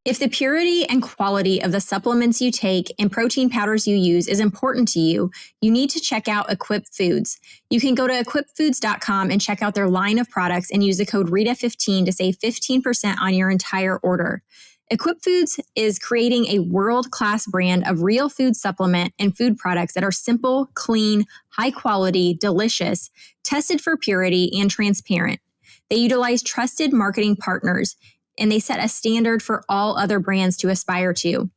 If the purity and quality of the supplements you take and protein powders you use is important to you, you need to check out Equip Foods. You can go to equipfoods.com and check out their line of products and use the code RITA15 to save 15% on your entire order. Equip Foods is creating a world-class brand of real food supplement and food products that are simple, clean, high quality, delicious, tested for purity, and transparent. They utilize trusted marketing partners, and they set a standard for all other brands to aspire to.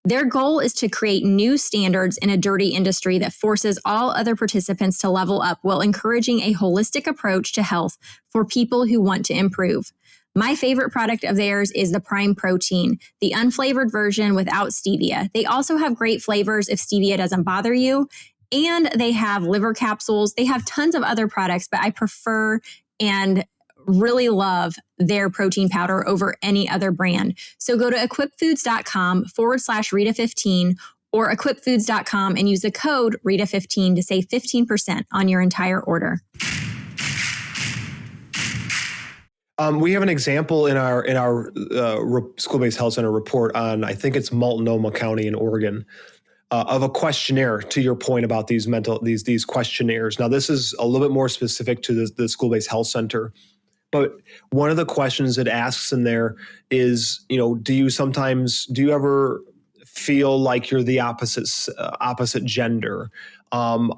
Their goal is to create new standards in a dirty industry that forces all other participants to level up while encouraging a holistic approach to health for people who want to improve. My favorite product of theirs is the Prime Protein, the unflavored version without stevia. They also have great flavors if stevia doesn't bother you. And they have liver capsules. They have tons of other products, but I prefer and really love their protein powder over any other brand. So go to equipfoods.com/Rita15 or equipfoods.com and use the code Rita15 to save 15% on your entire order. We have an example in our school-based health center report on, I think it's Multnomah County in Oregon, of a questionnaire. To your point about these questionnaires. Now, this is a little bit more specific to the school-based health center, but one of the questions it asks in there is, do you ever feel like you're the opposite gender?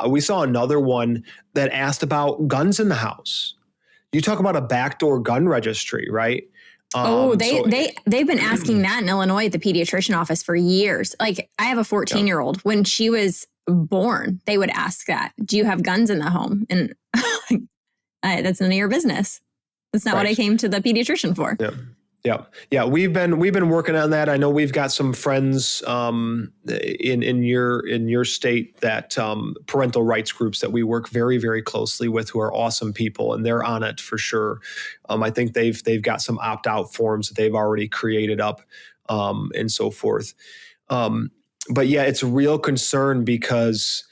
We saw another one that asked about guns in the house. You talk about a backdoor gun registry, right? They've been asking that in Illinois at the pediatrician office for years. Like, I have a 14-year-old. When she was born, they would ask that. Do you have guns in the home? And that's none of your business. That's not what I came to the pediatrician for. Yeah. We've been working on that. I know we've got some friends in your state that parental rights groups that we work very, very closely with, who are awesome people, and they're on it for sure. I think they've got some opt-out forms that they've already created up and so forth. But yeah, it's a real concern because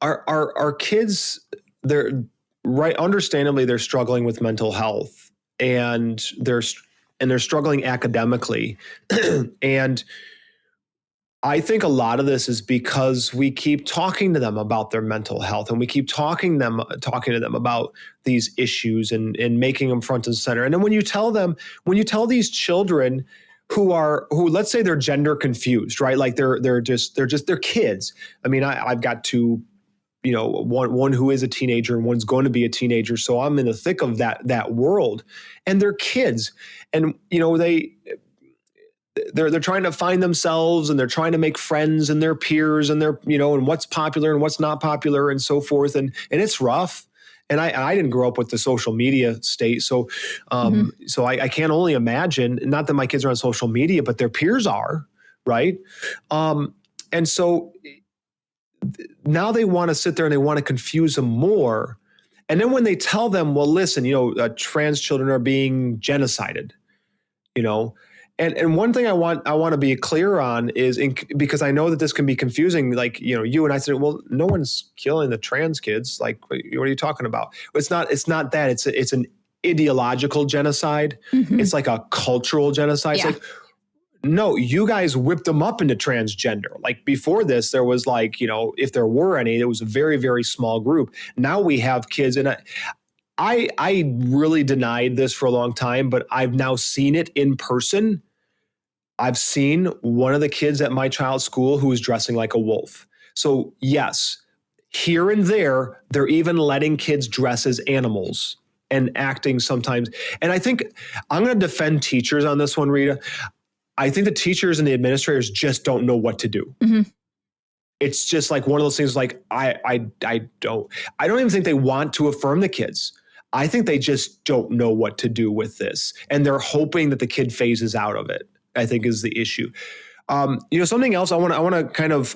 our kids, they're right. Understandably, they're struggling with mental health, and they're struggling academically, and I think a lot of this is because we keep talking to them about their mental health, and we keep talking to them about these issues and making them front and center. And then when you tell these children who let's say they're gender confused, right? Like they're kids. I mean, I've got two, one who is a teenager and one's going to be a teenager. So I'm in the thick of that world, and they're kids, and they're trying to find themselves, and they're trying to make friends and their peers, and their, and what's popular and what's not popular and so forth. And it's rough. And I didn't grow up with the social media state. So, so I can't only imagine, not that my kids are on social media, but their peers are, right? And so now they want to sit there and they want to confuse them more. And then when they tell them, well, listen, trans children are being genocided, And one thing I want to be clear on is because I know that this can be confusing. Like, you and I said, well, no one's killing the trans kids. Like, what are you talking about? It's not that. It's an ideological genocide. Mm-hmm. It's like a cultural genocide. Yeah. It's like, no, you guys whipped them up into transgender. Like before this, there was like, if there were any, it was a very, very small group. Now we have kids, and I really denied this for a long time, but I've now seen it in person. I've seen one of the kids at my child's school who is dressing like a wolf. So yes, here and there, they're even letting kids dress as animals and acting sometimes. And I think I'm going to defend teachers on this one, Rita. I think the teachers and the administrators just don't know what to do. Mm-hmm. It's just like one of those things. Like I don't even think they want to affirm the kids. I think they just don't know what to do with this, and they're hoping that the kid phases out of it, I think, is the issue. Something else I want to kind of,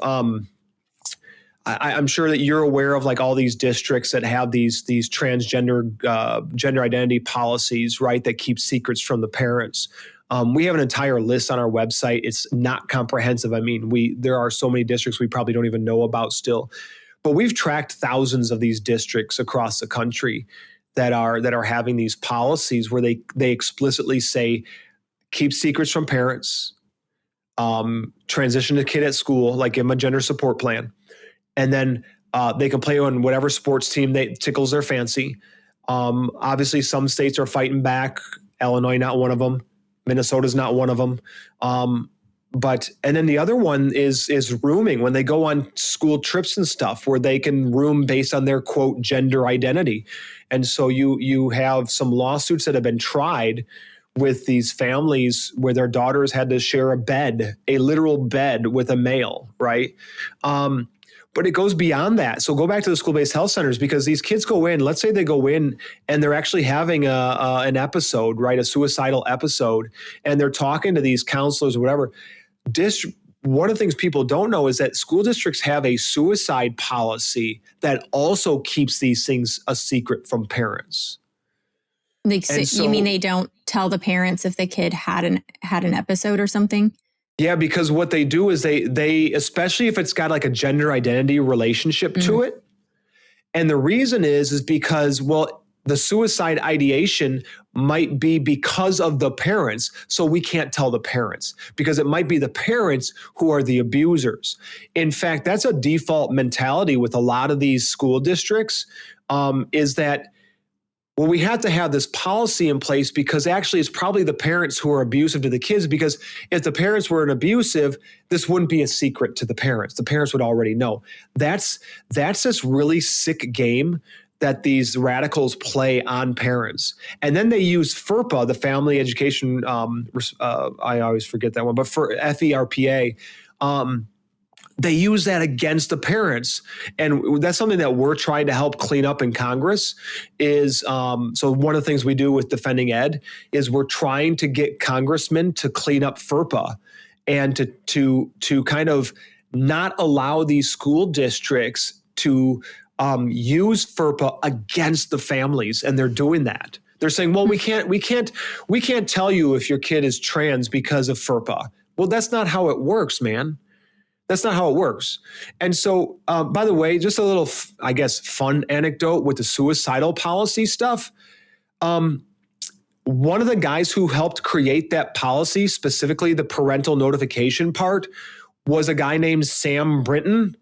I'm sure that you're aware of like all these districts that have these transgender gender identity policies, right, that keep secrets from the parents. We have an entire list on our website. It's not comprehensive. I mean, there are so many districts we probably don't even know about still, but we've tracked thousands of these districts across the country that are having these policies where they explicitly say, keep secrets from parents, transition the kid at school, like give them a gender support plan. And then they can play on whatever sports team that tickles their fancy. Obviously, some states are fighting back. Illinois, not one of them. Minnesota's not one of them. And then the other one is rooming, when they go on school trips and stuff, where they can room based on their, quote, gender identity. And so you have some lawsuits that have been tried with these families where their daughters had to share a literal bed with a male, right? But it goes beyond that. So go back to the school-based health centers, because these kids go in, let's say they go in and they're actually having an episode, right? A suicidal episode. And they're talking to these counselors or whatever. One of the things people don't know is that school districts have a suicide policy that also keeps these things a secret from parents. You mean they don't tell the parents if the kid had an episode or something? Yeah, because what they do is they especially if it's got like a gender identity relationship to it. And the reason is because, well, the suicide ideation might be because of the parents. So we can't tell the parents because it might be the parents who are the abusers. In fact, that's a default mentality with a lot of these school districts, is that, well, we have to have this policy in place because actually it's probably the parents who are abusive to the kids, because if the parents weren't abusive, this wouldn't be a secret to the parents. The parents would already know. That's this really sick game that these radicals play on parents. And then they use FERPA, the Family Education, I always forget that one, but for FERPA, they use that against the parents. And that's something that we're trying to help clean up in Congress is, so one of the things we do with Defending Ed is we're trying to get congressmen to clean up FERPA and to kind of not allow these school districts to use FERPA against the families. And they're doing that. They're saying, well, we can't tell you if your kid is trans because of FERPA. Well, that's not how it works, man. That's not how it works. And so, by the way, just a little, I guess, fun anecdote with the suicidal policy stuff. One of the guys who helped create that policy, specifically the parental notification part, was a guy named Sam Brinton.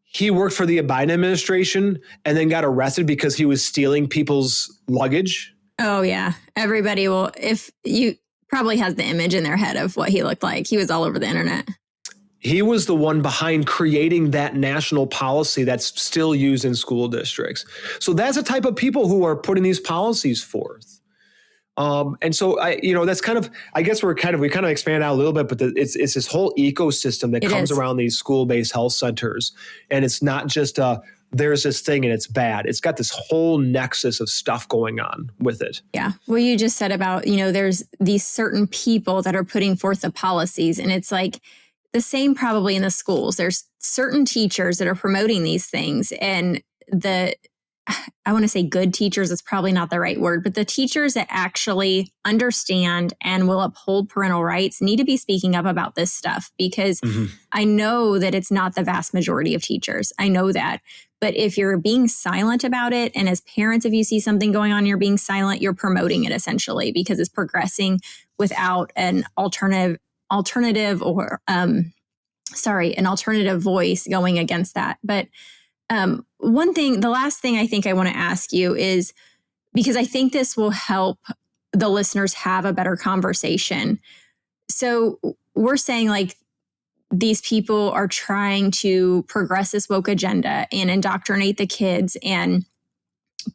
He worked for the Biden administration and then got arrested because he was stealing people's luggage. Oh, yeah. Everybody will, if you probably has the image in their head of what he looked like. He was all over the internet. He was the one behind creating that national policy that's still used in school districts. So that's the type of people who are putting these policies forth. And so that's kind of, I guess we kind of expand out a little bit, but it's this whole ecosystem that comes around these school-based health centers. And it's not just there's this thing and it's bad. It's got this whole nexus of stuff going on with it. Yeah. Well, you just said about, there's these certain people that are putting forth the policies, and it's like the same probably in the schools. There's certain teachers that are promoting these things, and I want to say good teachers is probably not the right word, but the teachers that actually understand and will uphold parental rights need to be speaking up about this stuff, because I know that it's not the vast majority of teachers. I know that. But if you're being silent about it, and as parents, if you see something going on, you're being silent, you're promoting it essentially, because it's progressing without an alternative or, an alternative voice going against that. But the last thing I think I want to ask you is, because I think this will help the listeners have a better conversation. So we're saying like these people are trying to progress this woke agenda and indoctrinate the kids and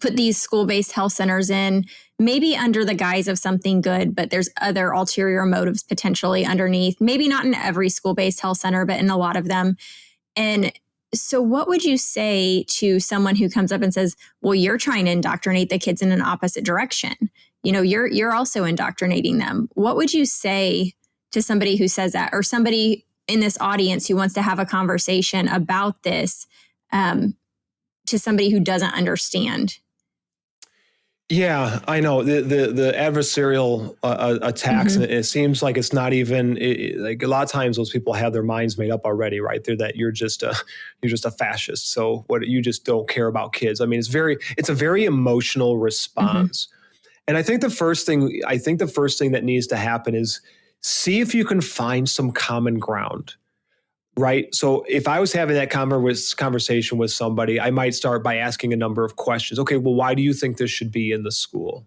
put these school-based health centers in, maybe under the guise of something good, but there's other ulterior motives potentially underneath, maybe not in every school-based health center, but in a lot of them. And so what would you say to someone who comes up and says, well, you're trying to indoctrinate the kids in an opposite direction? You're also indoctrinating them. What would you say to somebody who says that, or somebody in this audience who wants to have a conversation about this to somebody who doesn't understand? Yeah, I know the adversarial attacks, and it seems like it's not even like a lot of times those people have their minds made up already, right? They're that you're just a fascist. So what, you just don't care about kids. I mean, it's a very emotional response. And I think the first thing that needs to happen is see if you can find some common ground. Right. So if I was having that conversation with somebody, I might start by asking a number of questions. Okay, well, why do you think this should be in the school?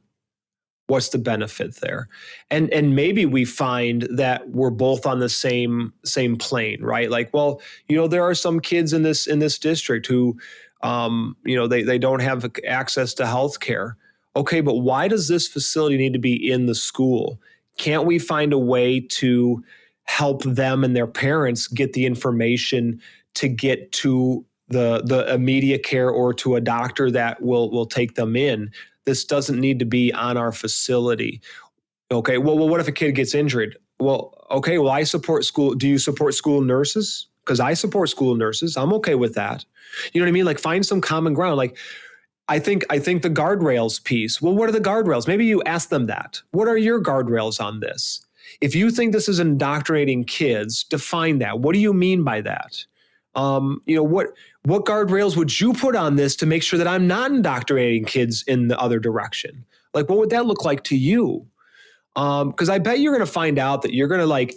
What's the benefit there? And maybe we find that we're both on the same plane, right? Like, well, there are some kids in this district who, they don't have access to health care. Okay, but why does this facility need to be in the school? Can't we find a way to help them and their parents get the information to get to the immediate care or to a doctor that will take them in? This doesn't need to be on our facility. Okay, well, what if a kid gets injured? Well, okay, I support school. Do you support school nurses? Because I support school nurses. I'm okay with that. You know what I mean? Like, find some common ground. Like, I think the guardrails piece. Well, what are the guardrails? Maybe you ask them that. What are your guardrails on this? If you think this is indoctrinating kids, define that. What do you mean by that? What guardrails would you put on this to make sure that I'm not indoctrinating kids in the other direction? Like, what would that look like to you? Because I bet you're going to find out that you're going to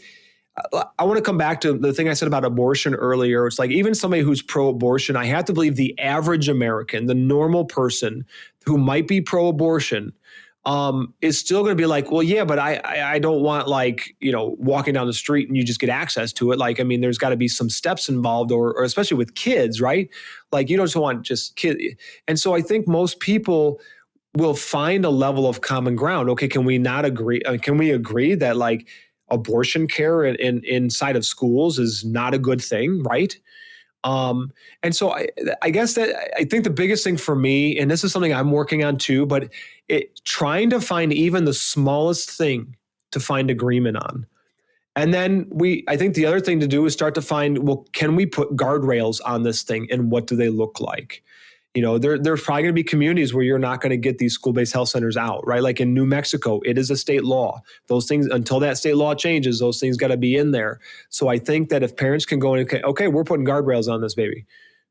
I want to come back to the thing I said about abortion earlier. It's like, even somebody who's pro-abortion, I have to believe the average American, the normal person who might be pro-abortion, is still going to be like, well, yeah, but I don't want walking down the street and you just get access to it. Like, I mean, there's got to be some steps involved, or especially with kids, right? Like, you don't just want just kids. And so I think most people will find a level of common ground. Okay, can we not agree? Can we agree that abortion care inside of schools is not a good thing, right? And so I guess that I think the biggest thing for me, and this is something I'm working on too, but trying to find even the smallest thing to find agreement on. And then I think the other thing to do is start to find, well, can we put guardrails on this thing, and what do they look like? There's probably going to be communities where you're not going to get these school-based health centers out, right? Like in New Mexico, it is a state law. Those things, until that state law changes, those things got to be in there. So I think that if parents can go and okay, we're putting guardrails on this baby.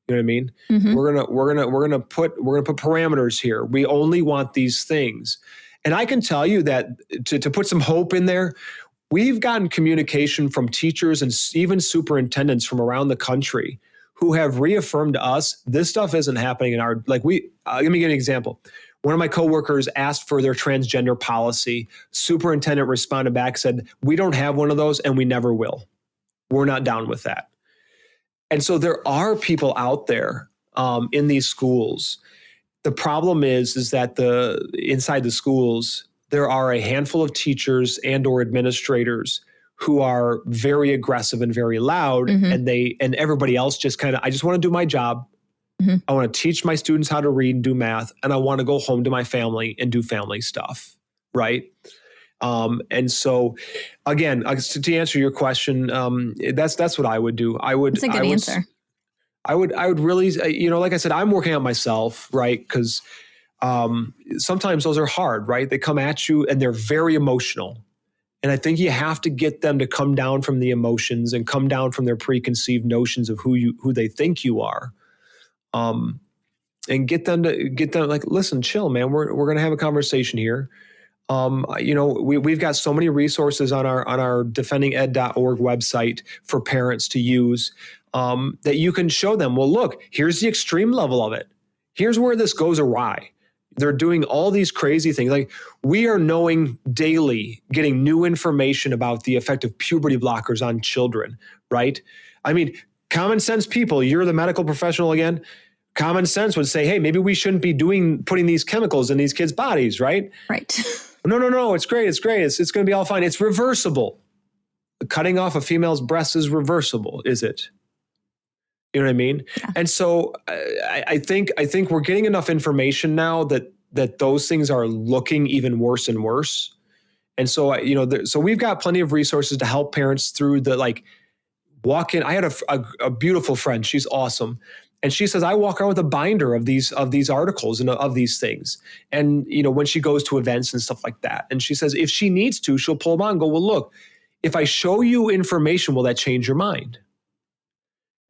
You know what I mean? Mm-hmm. We're gonna put parameters here. We only want these things. And I can tell you that to put some hope in there, we've gotten communication from teachers and even superintendents from around the country who have reaffirmed to us this stuff isn't happening in our, let me give you an example. One of my coworkers asked for their transgender policy. Superintendent responded back, said, we don't have one of those and we never will. We're not down with that. And so there are people out there in these schools. The problem is that inside the schools, there are a handful of teachers and or administrators who are very aggressive and very loud, mm-hmm. and everybody else just I just want to do my job. Mm-hmm. I want to teach my students how to read and do math, and I want to go home to my family and do family stuff, right? And so, again, to answer your question, that's what I would do. That's a good answer. I would really, like I said, I'm working on myself, right? Because sometimes those are hard, right? They come at you and they're very emotional. And I think you have to get them to come down from the emotions and come down from their preconceived notions of who they think you are. And get them like, listen, chill, man. We're going to have a conversation here. We've got so many resources on our defendinged.org website for parents to use that you can show them, well, look, here's the extreme level of it. Here's where this goes awry. They're doing all these crazy things. Like, we are knowing daily, getting new information about the effect of puberty blockers on children, right? I mean, common sense people, you're the medical professional again. Common sense would say, hey, maybe we shouldn't be putting these chemicals in these kids' bodies, right? Right. No, it's great. It's going to be all fine. It's reversible. Cutting off a female's breast is reversible, is it? You know what I mean? Yeah. And so I think we're getting enough information now that those things are looking even worse and worse. And so, so we've got plenty of resources to help parents through walk in. I had a beautiful friend. She's awesome. And she says, I walk around with a binder of these articles and of these things. And, when she goes to events and stuff like that. And she says, if she needs to, she'll pull them out and go, well, look, if I show you information, will that change your mind?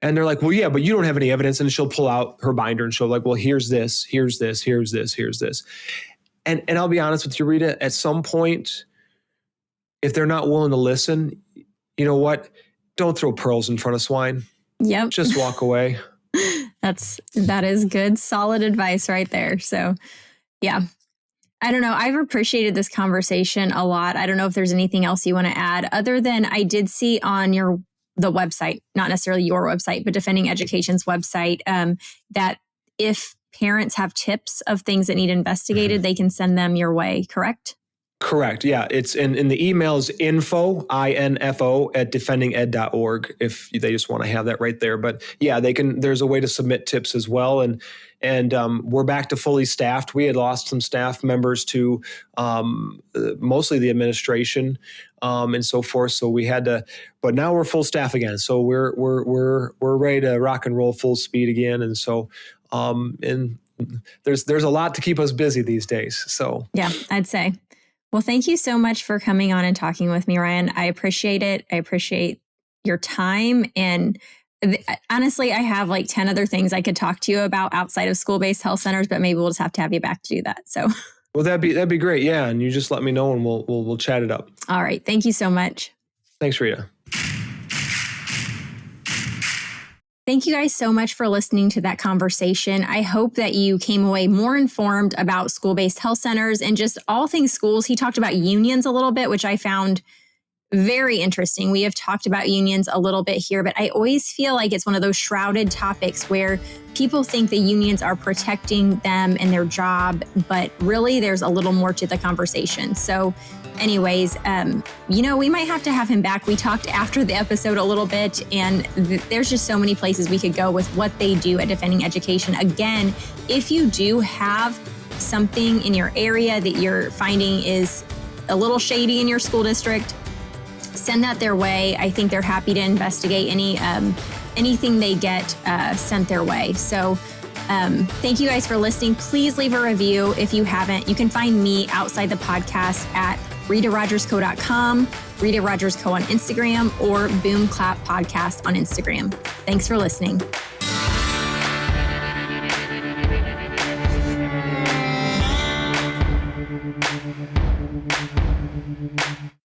And they're like, well, yeah, but you don't have any evidence. And she'll pull out her binder and she'll like, well, here's this, here's this, here's this, here's this. And I'll be honest with you, Rita, at some point, if they're not willing to listen, you know what? Don't throw pearls in front of swine. Yep. Just walk away. That is good, solid advice right there. So, yeah. I don't know. I've appreciated this conversation a lot. I don't know if there's anything else you want to add, other than I did see on the website, not necessarily your website, but Defending Education's website, that if parents have tips of things that need investigated, they can send them your way, correct? Correct. Yeah. It's in the emails info at defendinged.org if they just want to have that right there. But yeah, there's a way to submit tips as well. And we're back to fully staffed. We had lost some staff members to mostly the administration and so forth. So we had to, but now we're full staff again. So we're ready to rock and roll full speed again. And so, and there's a lot to keep us busy these days. So yeah, I'd say. Well, thank you so much for coming on and talking with me, Rhyen. I appreciate it. I appreciate your time. And honestly, I have like 10 other things I could talk to you about outside of school-based health centers, but maybe we'll just have to have you back to do that. So, well, that'd be great. Yeah. And you just let me know and we'll chat it up. All right. Thank you so much. Thanks, Rita. Thank you guys so much for listening to that conversation. I hope that you came away more informed about school-based health centers and just all things schools. He talked about unions a little bit, which I found very interesting. We have talked about unions a little bit here, but I always feel like it's one of those shrouded topics where people think the unions are protecting them and their job, but really there's a little more to the conversation. So anyways, we might have to have him back. We talked after the episode a little bit, and there's just so many places we could go with what they do at Defending Education. Again, if you do have something in your area that you're finding is a little shady in your school district, send that their way. I think they're happy to investigate anything they get sent their way. So Thank you guys for listening. Please leave a review if you haven't. You can find me outside the podcast at RitaRogersCo.com, Rita Rogers Co on Instagram, or Boom Clap Podcast on Instagram. Thanks for listening.